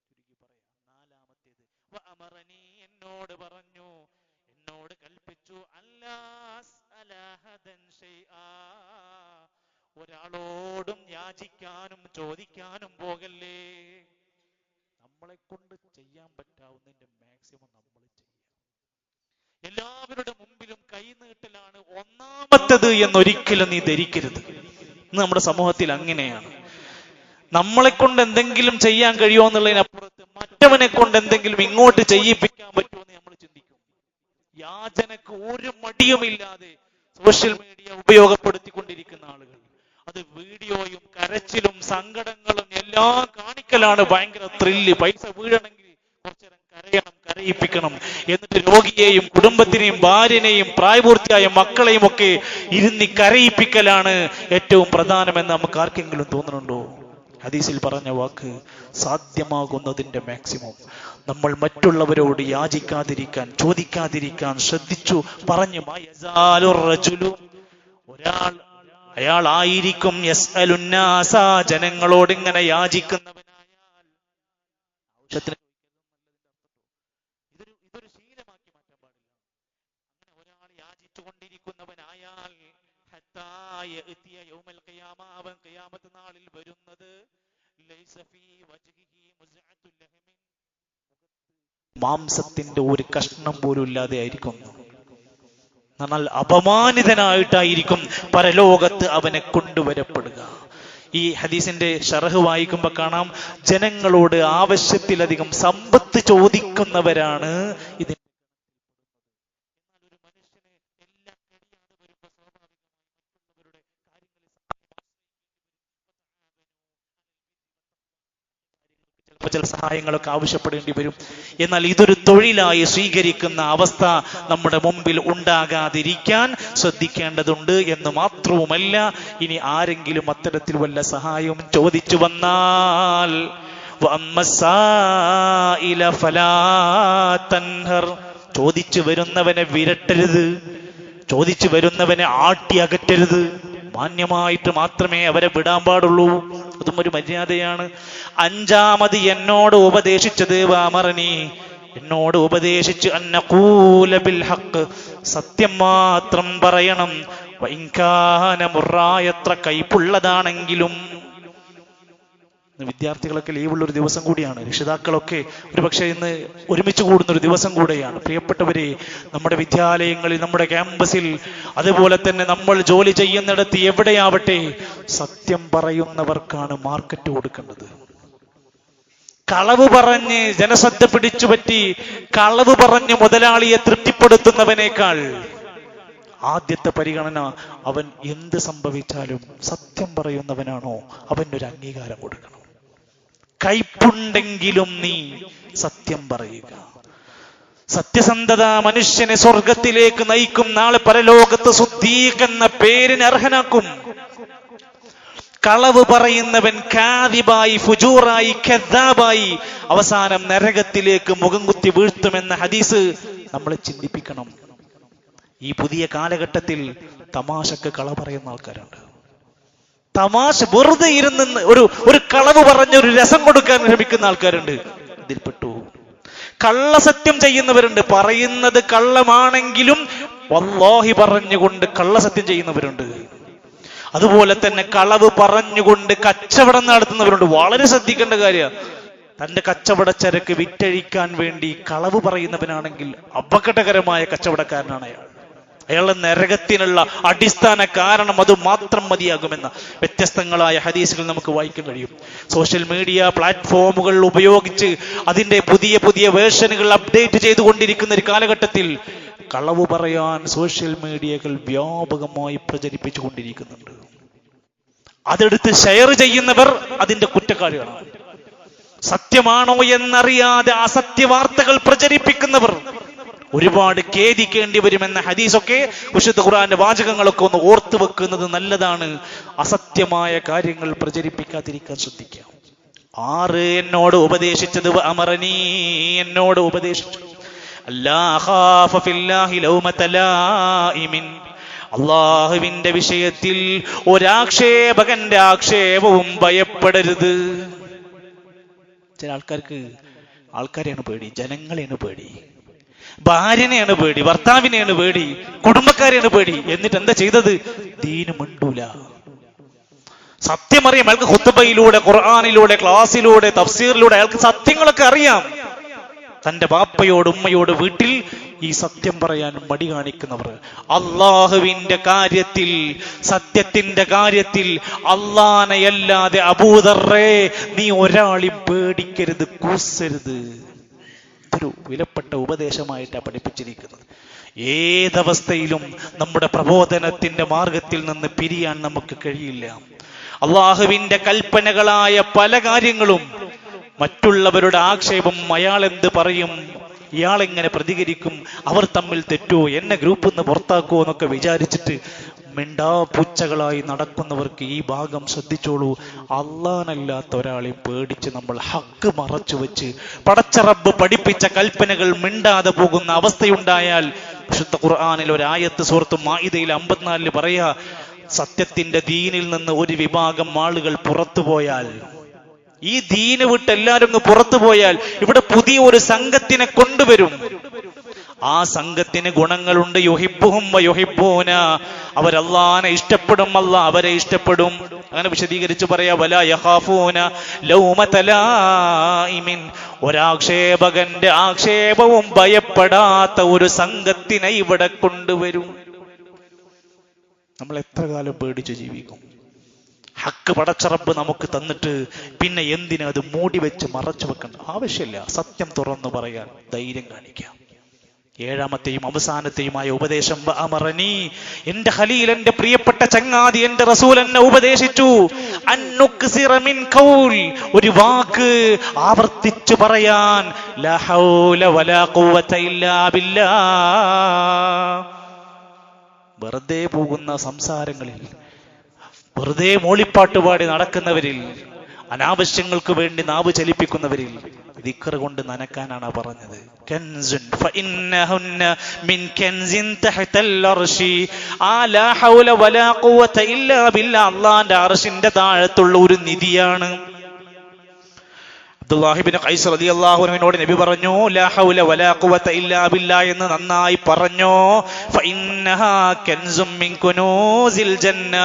ചുരുക്കി പറയാം, നാലാമത്തേത് വഅമറനി, എന്നോട് പറഞ്ഞു, എന്നോട് കൽപ്പിച്ചു, അല്ലാ അസ്അലഹദൻ ശൈആ, ഒരാളോടും യാചിക്കാനും ചോദിക്കാനും പോകല്ലേ. നമ്മളെ കൊണ്ട് ചെയ്യാൻ പറ്റാവുന്നതിന്റെ മാക്സിമം നമ്മൾ ചെയ്യാം. എല്ലാവരുടെ മുമ്പിലും കൈനീട്ടലാണ് ഒന്നാമത്തേത് എന്നൊരിക്കലും നീ ധരിക്കരുത്. ഇന്ന് നമ്മുടെ സമൂഹത്തിൽ അങ്ങനെയാണ്. നമ്മളെ കൊണ്ട് എന്തെങ്കിലും ചെയ്യാൻ കഴിയുമോ എന്നുള്ളതിനപ്പുറത്ത് മറ്റവനെ കൊണ്ട് എന്തെങ്കിലും ഇങ്ങോട്ട് ചെയ്യിപ്പിക്കാൻ പറ്റുമോ എന്ന് നമ്മൾ ചിന്തിക്കും. യാചനക്ക് ഒരു മടിയുമില്ലാതെ സോഷ്യൽ മീഡിയ ഉപയോഗപ്പെടുത്തിക്കൊണ്ടിരിക്കുന്ന ആളുകൾ, അത് വീഡിയോയും കരച്ചിലും സങ്കടങ്ങളും എല്ലാം കാണിക്കലാണ്. ഭയങ്കര ത്രില്ല്. പൈസ വീഴണമെങ്കിൽ കുറച്ചേരം കരയണം, കരയിപ്പിക്കണം. എന്നിട്ട് രോഗിയെയും കുടുംബത്തിനെയും ഭാര്യനെയും പ്രായപൂർത്തിയായ മക്കളെയും ഒക്കെ ഇരുന്നി കരയിപ്പിക്കലാണ് ഏറ്റവും പ്രധാനമെന്ന് നമുക്ക് ആർക്കെങ്കിലും തോന്നുന്നുണ്ടോ? ഹദീസിൽ പറഞ്ഞ വാക്ക് സാധ്യമാകുന്നതിന്റെ മാക്സിമം നമ്മൾ മറ്റുള്ളവരോട് യാചിക്കാതിരിക്കാൻ, ചോദിക്കാതിരിക്കാൻ ശ്രദ്ധിച്ചു. പറഞ്ഞു, അയാൾ ആയിരിക്കും യസ്അലുന്നാസ, ജനങ്ങളോട് ഇങ്ങനെ യാചിക്കുന്നവനായാൽ. ഇതൊരു ശീലമാക്കി മാറ്റാൻ പാടില്ല. അങ്ങനെ ഒരാൾ യാചിച്ചുകൊണ്ടിരിക്കുന്നവനായാൽ ഹത്താ യഅതിയ യൗമൽ ഖിയാമ, അവൻ ഖിയാമത്ത് നാളിൽ വരുന്നത് ലൈസ ഫീ വജ്ഹിഹി മുസ്അത്തുൽ ലഹമിൻ, മാംസത്തിന്റെ ഒരു കഷ്ണം പോലും ഇല്ലാതെ ആയിരിക്കും. എന്നാൽ അപമാനിതനായിട്ടായിരിക്കും പരലോകത്ത് അവനെ കൊണ്ടുവരപ്പെടുക. ഈ ഹദീസിന്റെ ഷറഹ് വായിക്കുമ്പോ കാണാം, ജനങ്ങളോട് ആവശ്യത്തിലധികം സമ്പത്ത് ചോദിക്കുന്നവരാണ് ഇതിന്. ചില സഹായങ്ങളൊക്കെ ആവശ്യപ്പെടേണ്ടി വരും. എന്നാൽ ഇതൊരു തൊഴിലായി സ്വീകരിക്കുന്ന അവസ്ഥ നമ്മുടെ മുമ്പിൽ ഉണ്ടാകാതിരിക്കാൻ ശ്രദ്ധിക്കേണ്ടതുണ്ട് എന്ന് മാത്രവുമല്ല, ഇനി ആരെങ്കിലും അത്തരത്തിൽ വല്ല സഹായവും ചോദിച്ചു വന്നാൽ ചോദിച്ചു വരുന്നവനെ വിരട്ടരുത്, ചോദിച്ചു വരുന്നവനെ ആട്ടി അകറ്റരുത്. മാന്യമായിട്ട് മാത്രമേ അവരെ വിടാൻ പാടുള്ളൂ. അതും ഒരു മര്യാദയാണ്. അഞ്ചാമത് എന്നോട് ഉപദേശിച്ചത് വാമറനി, എന്നോട് ഉപദേശിച്ച് അന്നഖൂല ബിൽ ഹഖ്, സത്യം മാത്രം പറയണം. വഇൻകാന മുറാ, എത്ര കൈപ്പുള്ളതാണെങ്കിലും. വിദ്യാർത്ഥികളൊക്കെ ലീവുള്ള ഒരു ദിവസം കൂടിയാണ്. രക്ഷിതാക്കളൊക്കെ ഒരുപക്ഷെ ഇന്ന് ഒരുമിച്ച് കൂടുന്ന ഒരു ദിവസം കൂടെയാണ്. പ്രിയപ്പെട്ടവരെ, നമ്മുടെ വിദ്യാലയങ്ങളിൽ, നമ്മുടെ ക്യാമ്പസിൽ, അതുപോലെ തന്നെ നമ്മൾ ജോലി ചെയ്യുന്നിടത്ത് എവിടെയാവട്ടെ, സത്യം പറയുന്നവർക്കാണ് മാർക്കറ്റ് കൊടുക്കേണ്ടത്. കളവ് പറഞ്ഞ് ജനശ്രദ്ധ പിടിച്ചുപറ്റി കളവ് പറഞ്ഞ് മുതലാളിയെ തൃപ്തിപ്പെടുത്തുന്നവനേക്കാൾ ആദ്യത്തെ പരിഗണന അവൻ എന്ത് സംഭവിച്ചാലും സത്യം പറയുന്നവനാണോ അവനൊരു അംഗീകാരം കൊടുക്കണം. കൈപ്പുണ്ടെങ്കിലും നീ സത്യം പറയുക. സത്യസന്ധത മനുഷ്യനെ സ്വർഗത്തിലേക്ക് നയിക്കും. നാളെ പരലോകത്ത് സുദ്ദീഖ് എന്ന പേരിന് അർഹനാക്കും. കളവ് പറയുന്നവൻ കാദിബായി, ഫുജൂറായി, കദ്ദാബായി അവസാനം നരകത്തിലേക്ക് മുഖം കുത്തി വീഴ്ത്തുമെന്ന ഹദീസ് നമ്മളെ ചിന്തിപ്പിക്കണം. ഈ പുതിയ കാലഘട്ടത്തിൽ തമാശക്ക് കള പറയുന്ന ആൾക്കാരുണ്ട്. തമാശ വെറുതെ ഇരുന്ന് ഒരു കളവ് പറഞ്ഞ ഒരു രസം കൊടുക്കാൻ ശ്രമിക്കുന്ന ആൾക്കാരുണ്ട്, ഇതിൽപ്പെട്ടു. കള്ളസത്യം ചെയ്യുന്നവരുണ്ട്, പറയുന്നത് കള്ളമാണെങ്കിലും വല്ലാഹി പറഞ്ഞുകൊണ്ട് കള്ളസത്യം ചെയ്യുന്നവരുണ്ട്. അതുപോലെ തന്നെ കളവ് പറഞ്ഞുകൊണ്ട് കച്ചവടം നടത്തുന്നവരുണ്ട്. വളരെ ശ്രദ്ധിക്കേണ്ട കാര്യമാണ്. തന്റെ കച്ചവട ചരക്ക് വിറ്റഴിക്കാൻ വേണ്ടി കളവ് പറയുന്നവനാണെങ്കിൽ അപകടകരമായ കച്ചവടക്കാരനാണ് അയാൾ. അയാളുടെ നരകത്തിനുള്ള അടിസ്ഥാന കാരണം അത് മാത്രം മതിയാകുമെന്ന വ്യത്യസ്തങ്ങളായ ഹദീസുകൾ നമുക്ക് വായിക്കാൻ കഴിയും. സോഷ്യൽ മീഡിയ പ്ലാറ്റ്ഫോമുകൾ ഉപയോഗിച്ച് അതിന്റെ പുതിയ പുതിയ വേർഷനുകൾ അപ്ഡേറ്റ് ചെയ്തുകൊണ്ടിരിക്കുന്ന ഒരു കാലഘട്ടത്തിൽ കളവ് പറയാൻ സോഷ്യൽ മീഡിയകൾ വ്യാപകമായി പ്രചരിപ്പിച്ചു കൊണ്ടിരിക്കുന്നുണ്ട്. അതെടുത്ത് ഷെയർ ചെയ്യുന്നവർ അതിന്റെ കുറ്റക്കാരികളാണ്. സത്യമാണോ എന്നറിയാതെ അസത്യ വാർത്തകൾ പ്രചരിപ്പിക്കുന്നവർ ഒരുപാട് ഖേദിക്കേണ്ടി വരുമെന്ന ഹദീസൊക്കെ വിശുദ്ധ ഖുർആന്റെ വാചകങ്ങളൊക്കെ ഒന്ന് ഓർത്തു വെക്കുന്നത് നല്ലതാണ്. അസത്യമായ കാര്യങ്ങൾ പ്രചരിപ്പിക്കാതിരിക്കാൻ ശ്രദ്ധിക്കാം. 6 എന്നോട് ഉപദേശിച്ചത് അമറനീ, എന്നോട് ഉപദേശിച്ചു അല്ലാ അഖാഫ ഫില്ലാഹി ലൗമത ലായിമിൻ, അല്ലാഹുവിന്റെ വിഷയത്തിൽ ഒരാക്ഷേപകന്റെ ആക്ഷേപവും ഭയപ്പെടരുത്. ചില ആൾക്കാരെയാണ് പേടി, ജനങ്ങളെയാണ് പേടി, ഭാര്യനെയാണ് പേടി, ഭർത്താവിനെയാണ് പേടി, കുടുംബക്കാരെയാണ് പേടി. എന്നിട്ട് എന്താ ചെയ്തത്? ദീന് മിണ്ടൂല. സത്യം അറിയാം അയാൾക്ക്. ഖുത്ബയിലൂടെ, ഖുർആനിലൂടെ, ക്ലാസ്സിലൂടെ, തഫ്സീറിലൂടെ അയാൾക്ക് സത്യങ്ങളൊക്കെ അറിയാം. തന്റെ ബാപ്പയോട് ഉമ്മയോട് വീട്ടിൽ ഈ സത്യം പറയാൻ മടി കാണിക്കുന്നവർ, അള്ളാഹുവിന്റെ കാര്യത്തിൽ, സത്യത്തിന്റെ കാര്യത്തിൽ അള്ളാനെയല്ലാതെ അബൂദർറേ നീ ഒരാളെയും പേടിക്കരുത്, കൂസരുത്. ഒരു വിലപ്പെട്ട ഉപദേശമായിട്ടാണ് പഠിപ്പിച്ചിരിക്കുന്നത്. ഏതവസ്ഥയിലും നമ്മുടെ പ്രബോധനത്തിന്റെ മാർഗത്തിൽ നിന്ന് പിരിയാൻ നമുക്ക് കഴിയില്ല. അള്ളാഹുവിന്റെ കൽപ്പനകളായ പല കാര്യങ്ങളും മറ്റുള്ളവരുടെ ആക്ഷേപം, അയാൾ എന്ത് പറയും, ഇയാൾ എങ്ങനെ പ്രതികരിക്കും, അവർ തമ്മിൽ തെറ്റോ, എന്നെ ഗ്രൂപ്പിൽ നിന്ന് പുറത്താക്കുമോ എന്നൊക്കെ വിചാരിച്ചിട്ട് മിണ്ടാപൂച്ചകളായി നടക്കുന്നവർക്ക് ഈ ഭാഗം ശ്രദ്ധിച്ചോളൂ. അള്ളാഹനല്ലാത്ത ഒരാളെയും പേടിച്ച് നമ്മൾ ഹക്ക് മറച്ചു വെച്ച് പടച്ച റബ്ബ് പഠിപ്പിച്ച കൽപ്പനകൾ മിണ്ടാതെ പോകുന്ന അവസ്ഥയുണ്ടായാൽ, വിശുദ്ധ ഖുർആനിൽ ഒരു ആയത്ത് സൂറത്ത് മാഇദയിൽ 54 പറയാ, സത്യത്തിന്റെ ദീനിൽ നിന്ന് ഒരു വിഭാഗം ആളുകൾ പുറത്തു പോയാൽ, ഈ ദീന് വിട്ട് എല്ലാവരും ഒന്ന് പുറത്തു പോയാൽ ഇവിടെ പുതിയ ഒരു സംഘത്തിനെ കൊണ്ടുവരും. ആ സംഘത്തിന് ഗുണങ്ങളുണ്ട്. യുഹിബ്ബുഹും വയുഹിബ്ബൂന, അവർ അല്ലാഹനെ ഇഷ്ടപ്പെടും, അല്ലാഹ് അവരെ ഇഷ്ടപ്പെടും. അങ്ങനെ വിശദീകരിച്ച് പറയാ, വലാ യഖാഫൂന ലൗമത ലായിമിൻ, ഒരാക്ഷേപകന്റെ ആക്ഷേപവും ഭയപ്പെടാത്ത ഒരു സംഘത്തിനെ ഇവിടെ കൊണ്ടുവരും. നമ്മൾ എത്ര കാലം പേടിച്ചു ജീവിക്കും? ഹക്ക് പടച്ച റബ്ബ് നമുക്ക് തന്നിട്ട് പിന്നെ എന്തിനാ അത് മൂടി വെച്ച് മറച്ചു വെക്കണം? ആവശ്യമില്ല. സത്യം തുറന്നു പറയാൻ ധൈര്യം കാണിക്കാം. 7ാമത്തെയും അവസാനത്തെയുമായ ഉപദേശം, അമറനീ, എന്റെ ഖലീൽ, എന്റെ പ്രിയപ്പെട്ട ചങ്ങാതി, എന്റെ റസൂൽ എന്നെ ഉപദേശിച്ചു, അന്നുക്സിറ മിൻ ഖൗൽ, ഒരു വാക്ക് ആവർത്തിച്ചു പറയാൻ, ലാ ഹൗല വലാ ഖുവത ഇല്ലാ ബില്ലാഹ്. വെറുതെ പോകുന്ന സംസാരങ്ങളിൽ, വെറുതെ മൂളിപ്പാട്ട് പാടി നടക്കുന്നവരിൽ, അനാവശ്യങ്ങൾക്ക് വേണ്ടി നാവ് ചലിപ്പിക്കുന്നവരിൽ ദിക്ർ കൊണ്ട് നനക്കാനാണ് പറഞ്ഞത്. കൻസുൻ ഫഇന്നഹുന്ന മിൻ കൻസിൻ തഹ്തൽ അർശി, ആ ലാ ഹൗല വലാ ഖുവത ഇല്ലാ ബില്ലാഹ് അല്ലാഹുവിന്റെ അർശിന്റെ താഴത്തുള്ള ഒരു നിധിയാണ്. അബ്ദുല്ലാഹി ഇബ്നു ഖൈസ് റളിയല്ലാഹു അൻഹുവിനോട് നബി പറഞ്ഞു, ലാ ഹൗല വലാ ഖുവത ഇല്ലാ ബില്ലാഹ് എന്ന് നന്നായി പറഞ്ഞു. ഫഇന്നഹാ കൻസും മിൻ കുനൂസിൽ ജന്ന,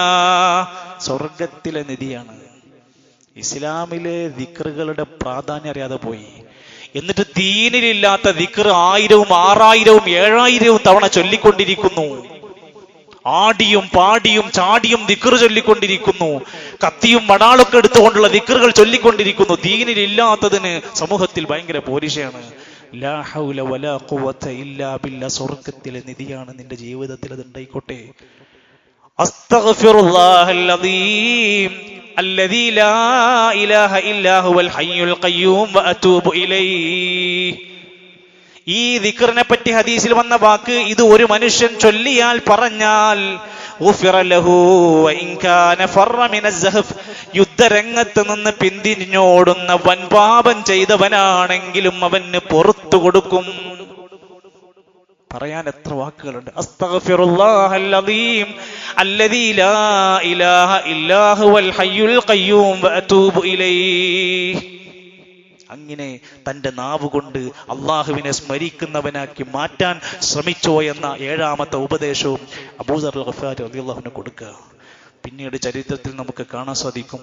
സ്വർഗത്തിലെ നിധിയാണ്. ഇസ്ലാമിലെ ദിക്റുകളുടെ പ്രാധാന്യം അറിയാതെ പോയി. എന്നിട്ട് ദീനിലില്ലാത്ത ദിക്ർ 1000ഉം 6000ഉം 7000ഉം തവണ ചൊല്ലിക്കൊണ്ടിരിക്കുന്നു. ആടിയും പാടിയും ചാടിയും ദിക്ർ ചൊല്ലിക്കൊണ്ടിരിക്കുന്നു. കത്തിയും മടാളൊക്കെ എടുത്തുകൊണ്ടുള്ള ദിക്റുകൾ ചൊല്ലിക്കൊണ്ടിരിക്കുന്നു. ദീനിലില്ലാത്തതിന് സമൂഹത്തിൽ ഭയങ്കര പോരിശയാണ്. ലാ ഹൗല വലാ ഖുവത ഇല്ലാ ബില്ലാഹ്, സ്വർഗത്തിലെ നിധിയാണ്. നിന്റെ ജീവിതത്തിൽ അത് ഉണ്ടായിക്കോട്ടെ. അസ്തഗ്ഫിറുല്ലാഹൽ അദീം അല്ലദീ ലാ ഇലാഹ ഇല്ലാ ഹുവൽ ഹയ്യുൽ ഖയ്യൂം വഅതൂബു ഇലൈഹി. ഈ ദിക്റിനെ പറ്റി ഹദീസിൽ വന്ന വാക്ക്, ഇത് ഒരു മനുഷ്യൻ ചൊല്ലിയാൽ പറഞ്ഞാൽ, ഗുഫിറ ലഹു വഇൻ കാന ഫറ മിനസ് സഹഫ്, യുദ്ധരംഗത്ത് നിന്ന് പിന്തിരിഞ്ഞോടുന്ന വൻപാപം ചെയ്തവനാണെങ്കിലും അവന് പുറത്തു കൊടുക്കും. പറയാൻ എത്ര വാക്കുകളുണ്ട്. അസ്തഗ്ഫിറുല്ലാഹൽ അദീം അല്ലദീ ലാ ഇലാഹ ഇല്ലാ ഹുവൽ ഹയ്യുൽ ഖയ്യൂം വഅതൂബു ഇലൈഹി. അങ്ങനെ തന്റെ നാവ് കൊണ്ട് അള്ളാഹുവിനെ സ്മരിക്കുന്നവനാക്കി മാറ്റാൻ ശ്രമിച്ചോ എന്ന 7ാമത്തെ ഉപദേശവും അബൂദർ ഗഫാരി റളിയല്ലാഹു അൻഹു കൊടുക്കുക. പിന്നീട് ചരിത്രത്തിൽ നമുക്ക് കാണാൻ സാധിക്കും,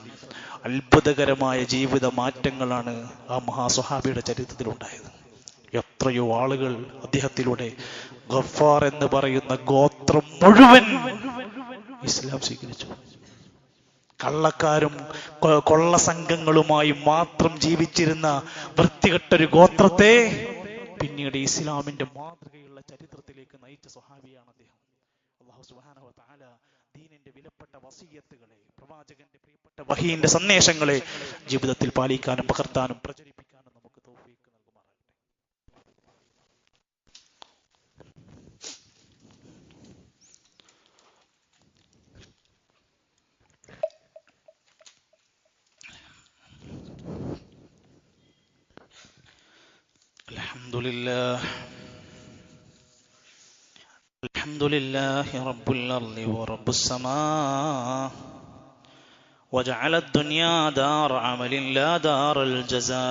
അത്ഭുതകരമായ ജീവിത മാറ്റങ്ങളാണ് ആ മഹാസ്വഹാബിയുടെ ചരിത്രത്തിൽ ഉണ്ടായത്. എത്രയോ ആളുകൾ അദ്ദേഹത്തിലൂടെ ഗഫാർ എന്ന് പറയുന്ന ഗോത്രം മുഴുവൻ ഇസ്ലാം സ്വീകരിച്ചു. കള്ളക്കാരും കൊള്ള സംഘങ്ങളുമായി മാത്രം ജീവിച്ചിരുന്ന വൃത്തികെട്ടൊരു ഗോത്രത്തെ പിന്നീട് ഇസ്ലാമിന്റെ മാതൃകയുള്ള ചരിത്രത്തിലേക്ക് നയിച്ച സ്വഹാബിയാണ് അദ്ദേഹം. അല്ലാഹു സുബ്ഹാനഹു വ തആല ദീനിന്റെ വിലപ്പെട്ട വസിയത്തുകളെ, പ്രവാചകന്റെ പ്രിയപ്പെട്ട വഹീന്റെ സന്ദേശങ്ങളെ ജീവിതത്തിൽ പാലിക്കാനും പകർത്താനും പ്രചരിപ്പിക്കാനും നമുക്ക് തൗഫീഖ് നൽകുമാറാകട്ടെ. അൽഹംദുലില്ലാഹി റബ്ബിൽ അർളി വറബ്ബിസ് സമാ വജഅല അദ്ദുനിയാ ദാറ അമലിൻ ലാ ദാറൽ ജസാ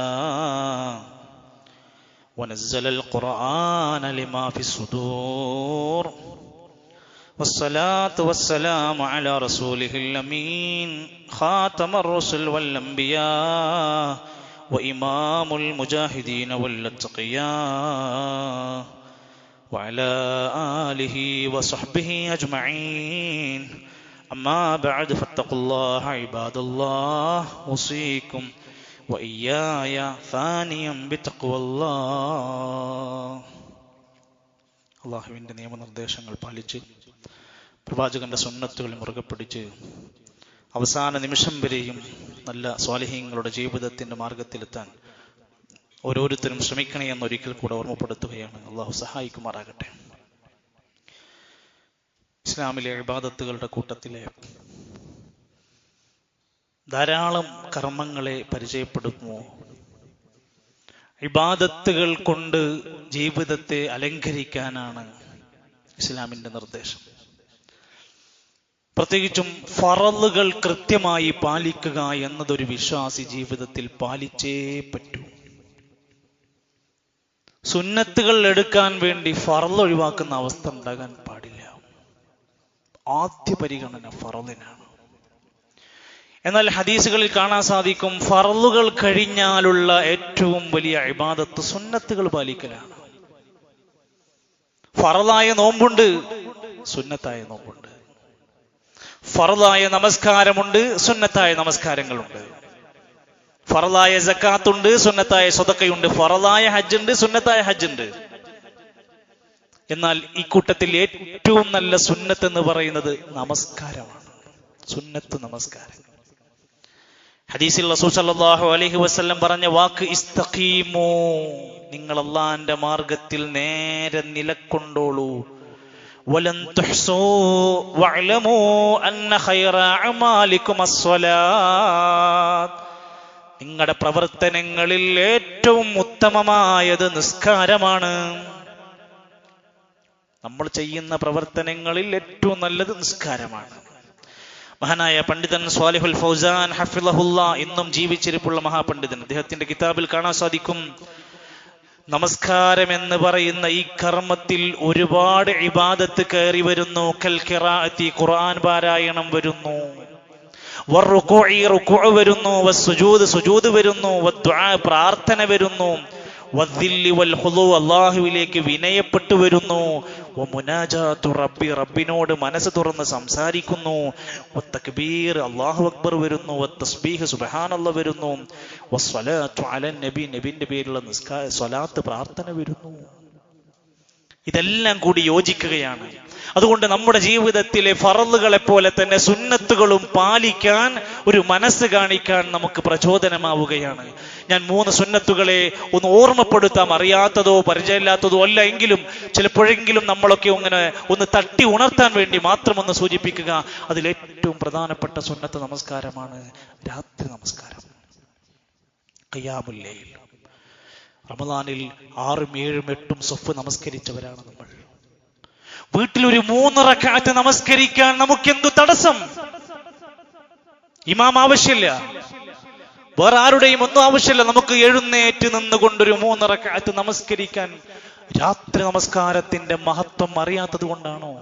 വനസ്സലൽ ഖുർആന ലിമാ ഫിസ് സുദൂർ വസ്സലാത്തു വസ്സലാമു അലാ റസൂലിഹിൽ അമീൻ ഖാതമർ റസൂൽ വൽ അംബിയാ وإمام المجاهدين والأتقياء وعلى آله وصحبه أجمعين أما بعد فاتقوا الله عباد الله أوصيكم وإياي ثانيا بتقوى الله. അള്ളാഹുവിൻ്റെ നിയമനിർദ്ദേശങ്ങൾ പാലിച്ച് പ്രവാചകന്റെ സുന്നത്തുകൾ മുറുകെ പിടിച്ച് അവസാന നിമിഷം വരെയും നല്ല സ്വാലിഹീങ്ങളുടെ ജീവിതത്തിന്റെ മാർഗത്തിലെത്താൻ ഓരോരുത്തരും ശ്രമിക്കണേ എന്നൊരിക്കൽ കൂടെ ഓർമ്മപ്പെടുത്തുകയാണ്. അള്ളാഹു സഹായിക്കുമാറാകട്ടെ. ഇസ്ലാമിലെ ഇബാദത്തുകളുടെ കൂട്ടത്തിലെ ധാരാളം കർമ്മങ്ങളെ പരിചയപ്പെടുത്തുന്നു. ഇബാദത്തുകൾ കൊണ്ട് ജീവിതത്തെ അലങ്കരിക്കാനാണ് ഇസ്ലാമിന്റെ നിർദ്ദേശം. പ്രത്യേകിച്ചും ഫറളുകൾ കൃത്യമായി പാലിക്കുക എന്നതൊരു വിശ്വാസി ജീവിതത്തിൽ പാലിച്ചേ പറ്റൂ. സുന്നത്തുകൾ എടുക്കാൻ വേണ്ടി ഫറൾ ഒഴിവാക്കുന്ന അവസ്ഥ ഉണ്ടാകാൻ പാടില്ല. ആദ്യ പരിഗണന ഫറളിനാണ്. എന്നാൽ ഹദീസുകളിൽ കാണാൻ സാധിക്കും, ഫറളുകൾ കഴിഞ്ഞാലുള്ള ഏറ്റവും വലിയ ഇബാദത്ത് സുന്നത്തുകൾ പാലിക്കലാണ്. ഫറളായ നോമ്പുണ്ട്, സുന്നത്തായ നോമ്പുണ്ട്. ഫറളായ നമസ്കാരമുണ്ട്, സുന്നത്തായ നമസ്കാരങ്ങളുണ്ട്. ഫറളായ സക്കാത്തുണ്ട്, സുന്നത്തായ സ്വതക്കയുണ്ട്. ഫറളായ ഹജ്ജുണ്ട്, സുന്നത്തായ ഹജ്ജുണ്ട്. എന്നാൽ ഈ കൂട്ടത്തിൽ ഏറ്റവും നല്ല സുന്നത്ത് എന്ന് പറയുന്നത് നമസ്കാരമാണ്. സുന്നത്ത് നമസ്കാരം. ഹദീസിൽ റസൂൽ സല്ലല്ലാഹു അലൈഹി വസല്ലം പറഞ്ഞ വാക്ക് ഇസ്തഖീമു, നിങ്ങൾ അല്ലാഹുവിന്റെ മാർഗത്തിൽ നേരെ നിലകൊണ്ടോളൂ. വലൻ തുഹ്സൂ വഅലമൂ അന്ന ഖൈറ അഅമാലികും അസ്സലാത്ത്, നിങ്ങളുടെ പ്രവർത്തനങ്ങളിൽ ഏറ്റവും ഉത്തമമായത് നിസ്കാരമാണ്. നമ്മൾ ചെയ്യുന്ന പ്രവർത്തനങ്ങളിൽ ഏറ്റവും നല്ലത് നിസ്കാരമാണ്. മഹാനായ പണ്ഡിതൻ സ്വാലിഹുൽ ഫൗസാൻ ഹഫിളഹുല്ലാ, ഇന്നും ജീവിച്ചിരിപ്പുള്ള മഹാപണ്ഡിതൻ, അദ്ദേഹത്തിന്റെ കിതാബിൽ കാണാൻ സാധിക്കും, നമസ്കാരം എന്ന് പറയുന്ന ഈ കർമ്മത്തിൽ ഒരുപാട് ഇബാദത്ത് കയറി വരുന്നു. കൽ ഖിറാഅത്തി, ഖുർആൻ പാരായണം വരുന്നു. വറുകൂഇ, റുകൂഅ് വരുന്നു. വസ്സുജൂദ്, സുജൂദ് വരുന്നു. വദ്ദുആ, പ്രാർത്ഥന വരുന്നു. വദ്ദില്ലി വൽ ഖുദൂ, അല്ലാഹുവിലേക്ക് വിനയപ്പെട്ടു വരുന്നു. വമുനാജാതു റബ്ബി, റബ്ബിനോട് മനസ്സ് തുറന്ന് സംസാരിക്കുന്നു. വത്തക്ബീർ, അല്ലാഹു അക്ബർ വരുന്നു. വത്തസ്ബീഹ്, സുബ്ഹാനല്ലാഹ് വരുന്നു. വസ്സലാത്തു അലൻ നബി, നബിന്റെ പേരിലുള്ള സ്വലാത്ത്, പ്രാർത്ഥന വരുന്നു. ഇതെല്ലാം കൂടി യോജിക്കുകയാണ്. അതുകൊണ്ട് നമ്മുടെ ജീവിതത്തിലെ ഫറളുകളെ പോലെ തന്നെ സുന്നത്തുകളും പാലിക്കാൻ ഒരു മനസ്സ് കാണിക്കാൻ നമുക്ക് പ്രചോദനമാവുകയാണ്. ഞാൻ 3 സുന്നത്തുകളെ ഒന്ന് ഓർമ്മപ്പെടുത്താം. അറിയാത്തതോ പരിചയമില്ലാത്തതോ അല്ല എങ്കിലും ചിലപ്പോഴെങ്കിലും നമ്മളൊക്കെ ഇങ്ങനെ ഒന്ന് തട്ടി ഉണർത്താൻ വേണ്ടി മാത്രം ഒന്ന് സൂചിപ്പിക്കുക. അതിലേറ്റവും പ്രധാനപ്പെട്ട സുന്നത്ത് നമസ്കാരമാണ്, രാത്രി നമസ്കാരം. ഖിയാമുൽ ലൈൽ. റമദാനിൽ 6ഉം 7ഉം 8ഉം സ്വഫ് നമസ്കരിച്ചവരാണ് നമ്മൾ. വീട്ടിൽ ഒരു 3 റക്അത്ത് നമസ്കരിക്കാൻ നമുക്കെന്തു തടസ്സം? ഇമാം ആവശ്യമില്ല, വേറെ ആരുടെയും ഒന്നും ആവശ്യമില്ല. നമുക്ക് എഴുന്നേറ്റ് നിന്നുകൊണ്ടൊരു 3 റക്അത്ത് നമസ്കരിക്കാൻ. രാത്രി നമസ്കാരത്തിന്റെ മഹത്വം അറിയാത്തത് കൊണ്ടാണോ?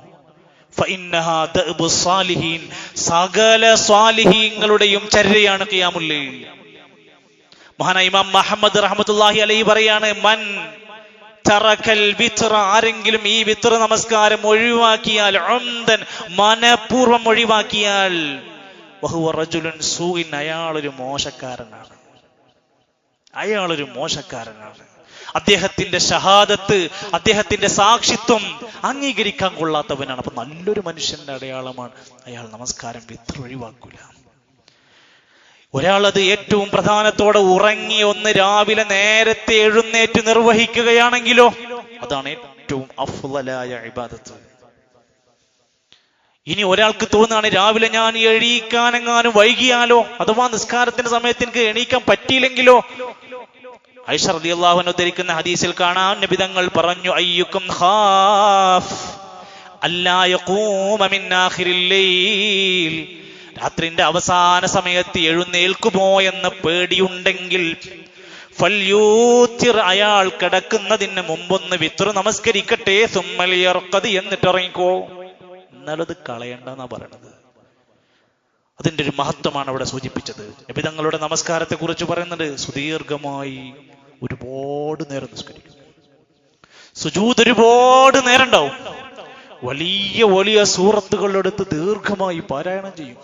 ഫഇന്നഹാ ദഅബു സ്വാലിഹീൻ, സകല സ്വാലിഹീങ്ങളുടെയും ചര്യയാണ് ഖിയാമുൽ ലൈൽ. മഹാനായ ഇമാം മുഹമ്മദ് റഹ്മത്തുള്ളാഹി അലൈഹി പറയാണ്, മൻ തറക്കൽ വിത്റ, ആരെങ്കിലും ഈ വിത്ർ നമസ്കാരം ഒഴിവാക്കിയാൽ, ഉംദൻ മനഃപൂർവ്വം ഒഴിവാക്കിയാൽ, വഹുവ റജുലുൻ സൂഇൻ, അയാളൊരു മോശക്കാരനാണ്, അയാളൊരു മോശക്കാരനാണ്. അദ്ദേഹത്തിന്റെ ഷഹാദത്ത്, അദ്ദേഹത്തിന്റെ സാക്ഷിത്വം അംഗീകരിക്കാൻ കൊള്ളാത്തവനാണ്. അപ്പൊ നല്ലൊരു മനുഷ്യന്റെ അടയാളമാണ് അയാൾ നമസ്കാരം വിത്ർ ഒഴിവാക്കൂല. ഒരാൾ അത് ഏറ്റവും പ്രധാനത്തോടെ ഉറങ്ങി ഒന്ന് രാവിലെ നേരത്തെ എഴുന്നേറ്റ് നിർവഹിക്കുകയാണെങ്കിലോ അതാണ് ഏറ്റവും അഫ്ളലായ ഇബാദത്ത്. ഇനി ഒരാൾക്ക് തോന്നുകയാണ് രാവിലെ ഞാൻ എണീക്കാനെങ്ങാനും വൈകിയാലോ, അഥവാ നിസ്കാരത്തിന്റെ സമയത്ത് എനിക്ക് എണീക്കാൻ പറ്റിയില്ലെങ്കിലോ, ആയിഷ റളിയല്ലാഹു അൻഹ ഉദ്ധരിക്കുന്ന ഹദീസിൽ കാണാം, നബി തങ്ങൾ പറഞ്ഞു, അയ്യുക്കും ഖാഫ് അല്ലാ യഖൂമ മിൻ ആഖിറിൽ ലൈൽ, രാത്രിന്റെ അവസാന സമയത്ത് എഴുന്നേൽക്കുമോ എന്ന് പേടിയുണ്ടെങ്കിൽ, ഫൽയൂത്തിർ, അയാൾ കിടക്കുന്നതിന് മുമ്പൊന്ന് വിത്ർ നമസ്കരിക്കട്ടെ, സുമ്മൽ യർഖദ്, എന്നിട്ട് ഇറങ്ങിക്കോ. എന്നാലത് കളയണ്ടെന്നാ പറയണത്. അതിന്റെ ഒരു മഹത്വമാണ് അവിടെ സൂചിപ്പിച്ചത്. നബി തങ്ങളുടെ നമസ്കാരത്തെ കുറിച്ച് പറയുന്നത്, സുദീർഘമായി ഒരുപാട് നേരം നിസ്കരിക്കും, സുജൂദ് ഒരുപാട് നേരം ഉണ്ടാവും, വലിയ വലിയ സൂറത്തുകളെടുത്ത് ദീർഘമായി പാരായണം ചെയ്യും.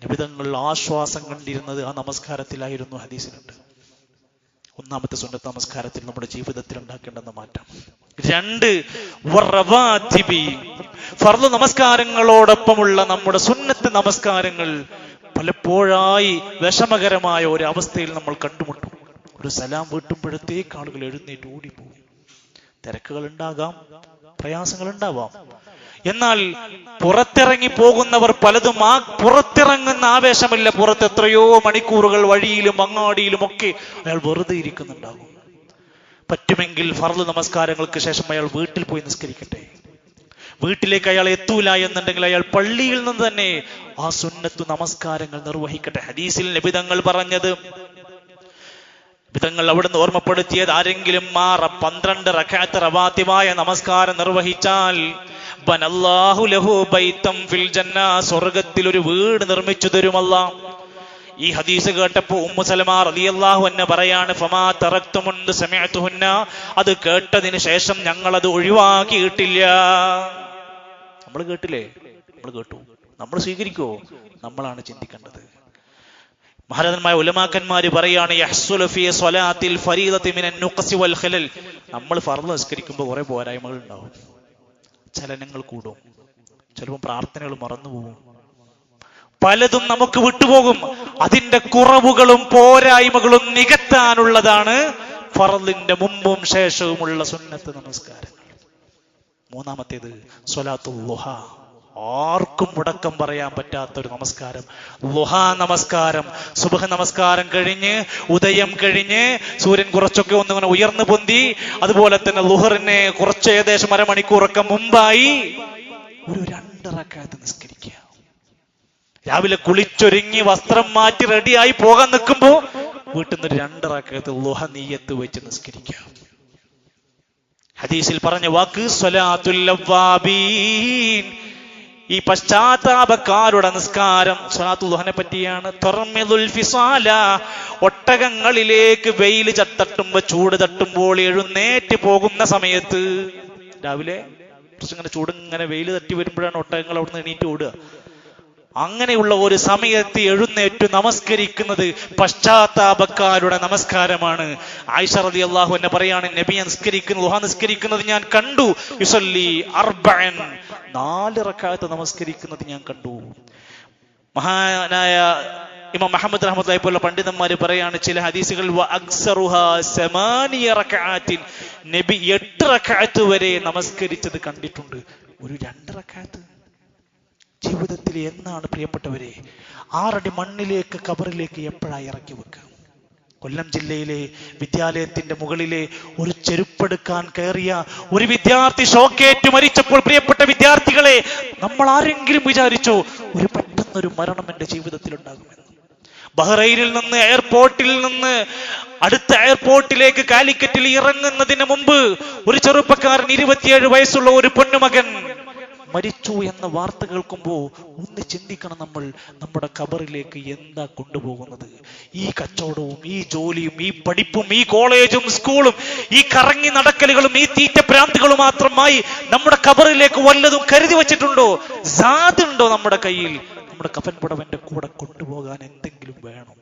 നബി തങ്ങൾ ആശ്വാസം കണ്ടിരുന്നത് ആ നമസ്കാരത്തിലായിരുന്നു. ഹദീസിലുണ്ട്. ഒന്നാമത്തെ സുന്നത്ത് നമസ്കാരത്തിൽ നമ്മുടെ ജീവിതത്തിൽ ഉണ്ടാക്കേണ്ടെന്ന് മാറ്റം. 2, ഫർള് നമസ്കാരങ്ങളോടൊപ്പമുള്ള നമ്മുടെ സുന്നത്ത് നമസ്കാരങ്ങൾ പലപ്പോഴായി വിഷമകരമായ ഒരു അവസ്ഥയിൽ നമ്മൾ കണ്ടുമുട്ടും. ഒരു സലാം വീട്ടുമ്പോഴത്തേക്ക് ആളുകൾ എഴുന്നേറ്റ് ഓടിപ്പോകും. തിരക്കുകൾ ഉണ്ടാകാം, പ്രയാസങ്ങൾ ഉണ്ടാവാം. എന്നാൽ പുറത്തിറങ്ങി പോകുന്നവർ പലതും ആ പുറത്തിറങ്ങുന്ന ആവേശമില്ല, പുറത്ത് എത്രയോ മണിക്കൂറുകൾ വഴിയിലും അങ്ങാടിയിലും ഒക്കെ അയാൾ വെറുതെ ഇരിക്കുന്നുണ്ടാകും. പറ്റുമെങ്കിൽ ഫർള് നമസ്കാരങ്ങൾക്ക് ശേഷം അയാൾ വീട്ടിൽ പോയി നിസ്കരിക്കട്ടെ. വീട്ടിലേക്ക് അയാൾ എത്തൂല എന്നുണ്ടെങ്കിൽ അയാൾ പള്ളിയിൽ നിന്ന് തന്നെ ആ സുന്നത്തു നമസ്കാരങ്ങൾ നിർവഹിക്കട്ടെ. ഹദീസിൽ നബി തങ്ങൾ പറഞ്ഞത്, തങ്ങൾ അവിടുന്ന് ഓർമ്മപ്പെടുത്തിയത്, ആരെങ്കിലും 12 റക്അത്ത് റവാത്തിബായ നമസ്കാരം നിർവഹിച്ചാൽ, ബനല്ലാഹു ലഹു ബൈതം ഫിൽ ജന്ന, സ്വർഗ്ഗത്തിൽ ഒരു വീട് നിർമ്മിച്ചു തരും അല്ലാഹ്. ഈ ഹദീസ് കേട്ടപ്പോൾ ഉമ്മു സലമ റളിയല്ലാഹു അൻഹ പറയാണ്, ഫമാ തറക്തു മുൻദു സമിഅതുഹുന്ന, അത് കേട്ടതിന് ശേഷം ഞങ്ങൾ അത് ഒഴിവാക്കിയിട്ടില്ല. നമ്മൾ കേട്ടില്ലേ? നമ്മൾ കേട്ടു, നമ്മൾ സ്വീകരിക്കുവോ? നമ്മളാണ് ചിന്തിക്കേണ്ടത്. മഹാരഥന്മാരായ ഉലമാക്കന്മാര് പറയാണ്, യഹ്സുലു ഫീ സ്വലാത്തിൽ ഫരീദത്തി മിനൻ നുഖ്സി വൽ ഖലൽ, നമ്മൾ ഫർള് നിസ്കരിക്കുമ്പോൾ കുറെ പോരായ്മകൾ ഉണ്ടാവും, ചലനങ്ങൾ കൂടും, ചിലപ്പോൾ പ്രാർത്ഥനകൾ മറന്നുപോകും, പലതും നമുക്ക് വിട്ടുപോകും. അതിന്റെ കുറവുകളും പോരായ്മകളും നികത്താനുള്ളതാണ് ഫർളിന്റെ മുമ്പും ശേഷവുമുള്ള സുന്നത്ത് നമസ്കാരങ്ങൾ. 3-ാമത്തേത് സ്വലാത്തുൽ ളുഹ, ആർക്കും മുടക്കം പറയാൻ പറ്റാത്ത ഒരു നമസ്കാരം, ളുഹാ നമസ്കാരം. സുബ്ഹ് നമസ്കാരം കഴിഞ്ഞ്, ഉദയം കഴിഞ്ഞ് സൂര്യൻ കുറച്ചൊക്കെ ഒന്നിങ്ങനെ ഉയർന്നു പൊന്തി, അതുപോലെ തന്നെ ളുഹറിന് കുറച്ച് ഏകദേശം അരമണിക്കൂറൊക്കെ മുമ്പായി ഒരു 2 റക്അത്ത് നിസ്കരിക്കുക. രാവിലെ കുളിച്ചൊരുങ്ങി വസ്ത്രം മാറ്റി റെഡിയായി പോകാൻ നിൽക്കുമ്പോ വീട്ടിൽ നിന്ന് 2 റക്അത്ത് ളുഹ നിയ്യത്ത് വെച്ച് നിസ്കരിക്കുക. ഹദീസിൽ പറഞ്ഞ വാക്ക് സ്വലാത്തുൽ അവ്വാബീൻ, ഈ പശ്ചാത്താപക്കാരുടെ നിസ്കാരം. സ്വലാത്തുൽ ളുഹനെ പറ്റിയാണ്. തർമിദുൽ ഫിസാല, ഒട്ടകങ്ങളിലേക്ക് വെയിൽ തട്ടുമ്പോ, ചൂട് തട്ടുമ്പോൾ എഴുന്നേറ്റ് പോകുന്ന സമയത്ത്, രാവിലെ കുറച്ചിങ്ങനെ ചൂടിങ്ങനെ വെയിൽ തട്ടി വരുമ്പോഴാണ് ഒട്ടകങ്ങൾ അവിടുന്ന് എണീറ്റ് ഓടുക. അങ്ങനെയുള്ള ഒരു സമയത്ത് എഴുന്നേറ്റ് നമസ്കരിക്കുന്നത് പശ്ചാത്താപക്കാരുടെ നമസ്കാരമാണ്. ആയിഷ റളിയല്ലാഹു അൻഹ പറയാണ്, നബി നിസ്കരിക്കുന്നത്, ളുഹ നിസ്കരിക്കുന്നത് ഞാൻ കണ്ടു. യുസല്ലി 4 റക്അത്ത് നമസ്കരിക്കുന്നത് ഞാൻ കണ്ടു. മഹാനായ ഇമാം മുഹമ്മദ് റഹ്മത്തുള്ളാഹി പോലുള്ള പണ്ഡിതന്മാര് പറയാണ്, ചില ഹദീസുകൾ അക്സറുഹാ 8 റക്അത്തിൻ, നബി 8 റക്അത്ത് വരെ നമസ്കരിച്ചത് കണ്ടിട്ടുണ്ട്. ഒരു 2 റക്അത്ത് ജീവിതത്തിൽ എന്നാണ് പ്രിയപ്പെട്ടവരെ 6 അടി മണ്ണിലേക്ക്, കബറിലേക്ക് എപ്പോഴായി ഇറക്കി വെക്കുക? കൊല്ലം ജില്ലയിലെ വിദ്യാലയത്തിന്റെ മുകളിലെ ഒരു ചെരുപ്പെടുക്കാൻ കയറിയ ഒരു വിദ്യാർത്ഥി ഷോക്കേറ്റ് മരിച്ചപ്പോൾ പ്രിയപ്പെട്ട വിദ്യാർത്ഥികളെ, നമ്മൾ ആരെങ്കിലും വിചാരിച്ചോ ഒരു പെട്ടെന്നൊരു മരണം എന്റെ ജീവിതത്തിൽ ഉണ്ടാകുമെന്ന്? ബഹ്റൈനിൽ നിന്ന് എയർപോർട്ടിൽ നിന്ന് അടുത്ത എയർപോർട്ടിലേക്ക് കാലിക്കറ്റിൽ ഇറങ്ങുന്നതിന് മുമ്പ് ഒരു ചെറുപ്പക്കാരൻ 27 വയസ്സുള്ള ഒരു പൊന്നുമകൻ മരിച്ചു എന്ന വാർത്ത കേൾക്കുമ്പോൾ ഒന്ന് ചിന്തിക്കണം, നമ്മൾ നമ്മുടെ ഖബറിലേക്ക് എന്താ കൊണ്ടുപോകുന്നത്? ഈ കച്ചവടവും ഈ ജോലിയും ഈ പഠിപ്പും ഈ കോളേജും സ്കൂളും ഈ കറങ്ങി നടക്കലുകളും ഈ തീറ്റപ്രാന്തികളും മാത്രമായി നമ്മുടെ ഖബറിലേക്ക് വല്ലതും കരുതി വെച്ചിട്ടുണ്ടോ? സാധുണ്ടോ നമ്മുടെ കയ്യിൽ? നമ്മുടെ കഫൻ പുടവന്റെ കൂടെ കൊണ്ടുപോകാൻ എന്തെങ്കിലും വേണം.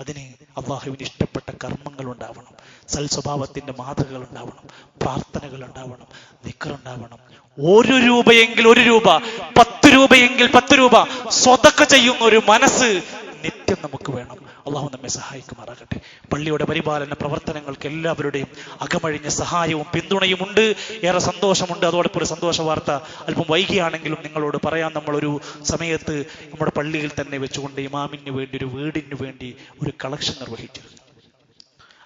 അതിന് അള്ളാഹുവിന് ഇഷ്ടപ്പെട്ട കർമ്മങ്ങൾ ഉണ്ടാവണം, സൽസ്വഭാവത്തിന്റെ മാതൃകകൾ ഉണ്ടാവണം, പ്രാർത്ഥനകൾ ഉണ്ടാവണം, ദിക്റുണ്ടാവണം. 1 രൂപയെങ്കിൽ 1 രൂപ, 10 രൂപയെങ്കിൽ 10 രൂപ സ്വതക്ക ചെയ്യുന്ന ഒരു മനസ്സ് നിത്യം നമുക്ക് വേണം. അള്ളാഹു നമ്മെ സഹായിക്കുമാറാകട്ടെ. പള്ളിയുടെ പരിപാലന പ്രവർത്തനങ്ങൾക്ക് എല്ലാവരുടെയും അകമഴിഞ്ഞ സഹായവും പിന്തുണയും ഉണ്ട്. ഏറെ സന്തോഷമുണ്ട്. അതോടൊപ്പം ഒരു സന്തോഷ വാർത്ത അല്പം വൈകിയാണെങ്കിലും നിങ്ങളോട് പറയാൻ, നമ്മളൊരു സമയത്ത് നമ്മുടെ പള്ളിയിൽ തന്നെ വെച്ചുകൊണ്ട് ഇമാമിന് വേണ്ടി ഒരു വീടിന് വേണ്ടി ഒരു കളക്ഷൻ നിർവഹിച്ചിരുന്നു.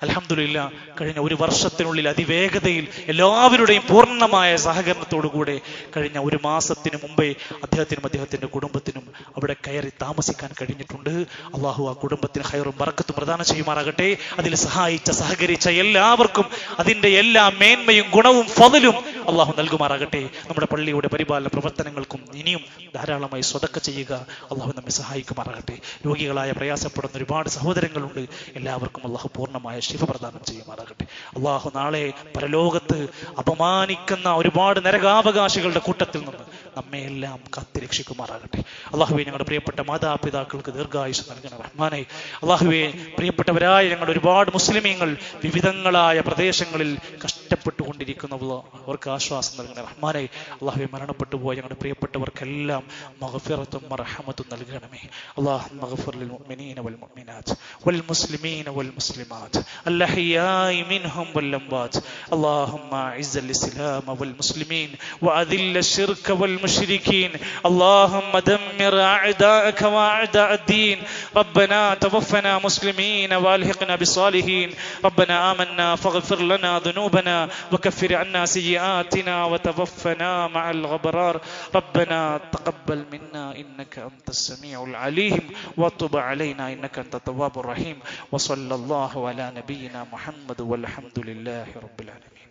അൽഹംദുലില്ലാഹ്, കഴിഞ്ഞ ഒരു വർഷത്തിനുള്ളിൽ അതിവേഗതയിൽ എല്ലാവരുടെയും പൂർണ്ണമായ സഹകരണത്തോടുകൂടെ കഴിഞ്ഞ ഒരു മാസത്തിന് മുമ്പേ അദ്ദേഹത്തിനും അദ്ദേഹത്തിന്റെ കുടുംബത്തിനും അവിടെ കയറി താമസിക്കാൻ കഴിഞ്ഞിട്ടുണ്ട്. അള്ളാഹു ആ കുടുംബത്തിന് ഖൈറും ബറക്കത്തും പ്രദാനം ചെയ്യുമാറാകട്ടെ. അതിൽ സഹായിച്ച സഹകരിച്ച എല്ലാവർക്കും അതിന്റെ എല്ലാ മേന്മയും ഗുണവും ഫളലും അള്ളാഹു നൽകുമാറാകട്ടെ. നമ്മുടെ പള്ളിയുടെ പരിപാലന പ്രവർത്തനങ്ങൾക്കും ഇനിയും ധാരാളമായി സ്വതക്ക ചെയ്യുക. അള്ളാഹു നമ്മെ സഹായിക്കുമാറാകട്ടെ. രോഗികളായ പ്രയാസപ്പെടുന്ന ഒരുപാട് സഹോദരങ്ങളുണ്ട്. എല്ലാവർക്കും അള്ളാഹു പൂർണ്ണമായ ശിഫ പ്രദാനം ചെയ്യുമാറാകട്ടെ. അള്ളാഹു നാളെ പരലോകത്ത് അപമാനിക്കുന്ന ഒരുപാട് നരകാവകാശികളുടെ കൂട്ടത്തിൽ നിന്ന് നമ്മെ എല്ലാം കാത്തുരക്ഷിക്കുമാറാകട്ടെ. അള്ളാഹുവെ, ഞങ്ങളുടെ പ്രിയപ്പെട്ട മാതാപിതാക്കൾക്ക് ദീർഘായുസ് നൽകണ റഹ്മാനെ. അള്ളാഹുവെ, പ്രിയപ്പെട്ടവരായ ഞങ്ങളുടെ ഒരുപാട് മുസ്ലിമീങ്ങൾ വിവിധങ്ങളായ പ്രദേശങ്ങളിൽ കഷ്ടപ്പെട്ടുകൊണ്ടിരിക്കുന്ന അവർക്ക് ആശ്വാസം നൽകണ റഹ്മാനെ. അള്ളാഹുവെ, മരണപ്പെട്ടു പോയ ഞങ്ങളുടെ പ്രിയപ്പെട്ടവർക്കെല്ലാം മഗ്ഫിറത്തും മർഹമത്തും നൽകണമേ. അല്ലാഹു മഗ്ഫിർ ലിൽ മുഅ്മിനീന വൽ മുഅ്മിനാത്ത് വൽ മുസ്ലിമീന വൽ മുസ്ലിമാത്ത് الأحياء منهم والأموات. اللهم أعز الإسلام والمسلمين وأذل الشرك والمشركين. اللهم دمر أعداءك وأعداء الدين. ربنا توفنا مسلمين وألحقنا بالصالحين. ربنا آمنا فاغفر لنا ذنوبنا وكفر عنا سيئاتنا وتوفنا مع الأبرار. ربنا تقبل منا إنك أنت السميع العليم وتب علينا إنك أنت التواب الرحيم. وصلى الله على نبينا محمد والحمد لله رب العالمين.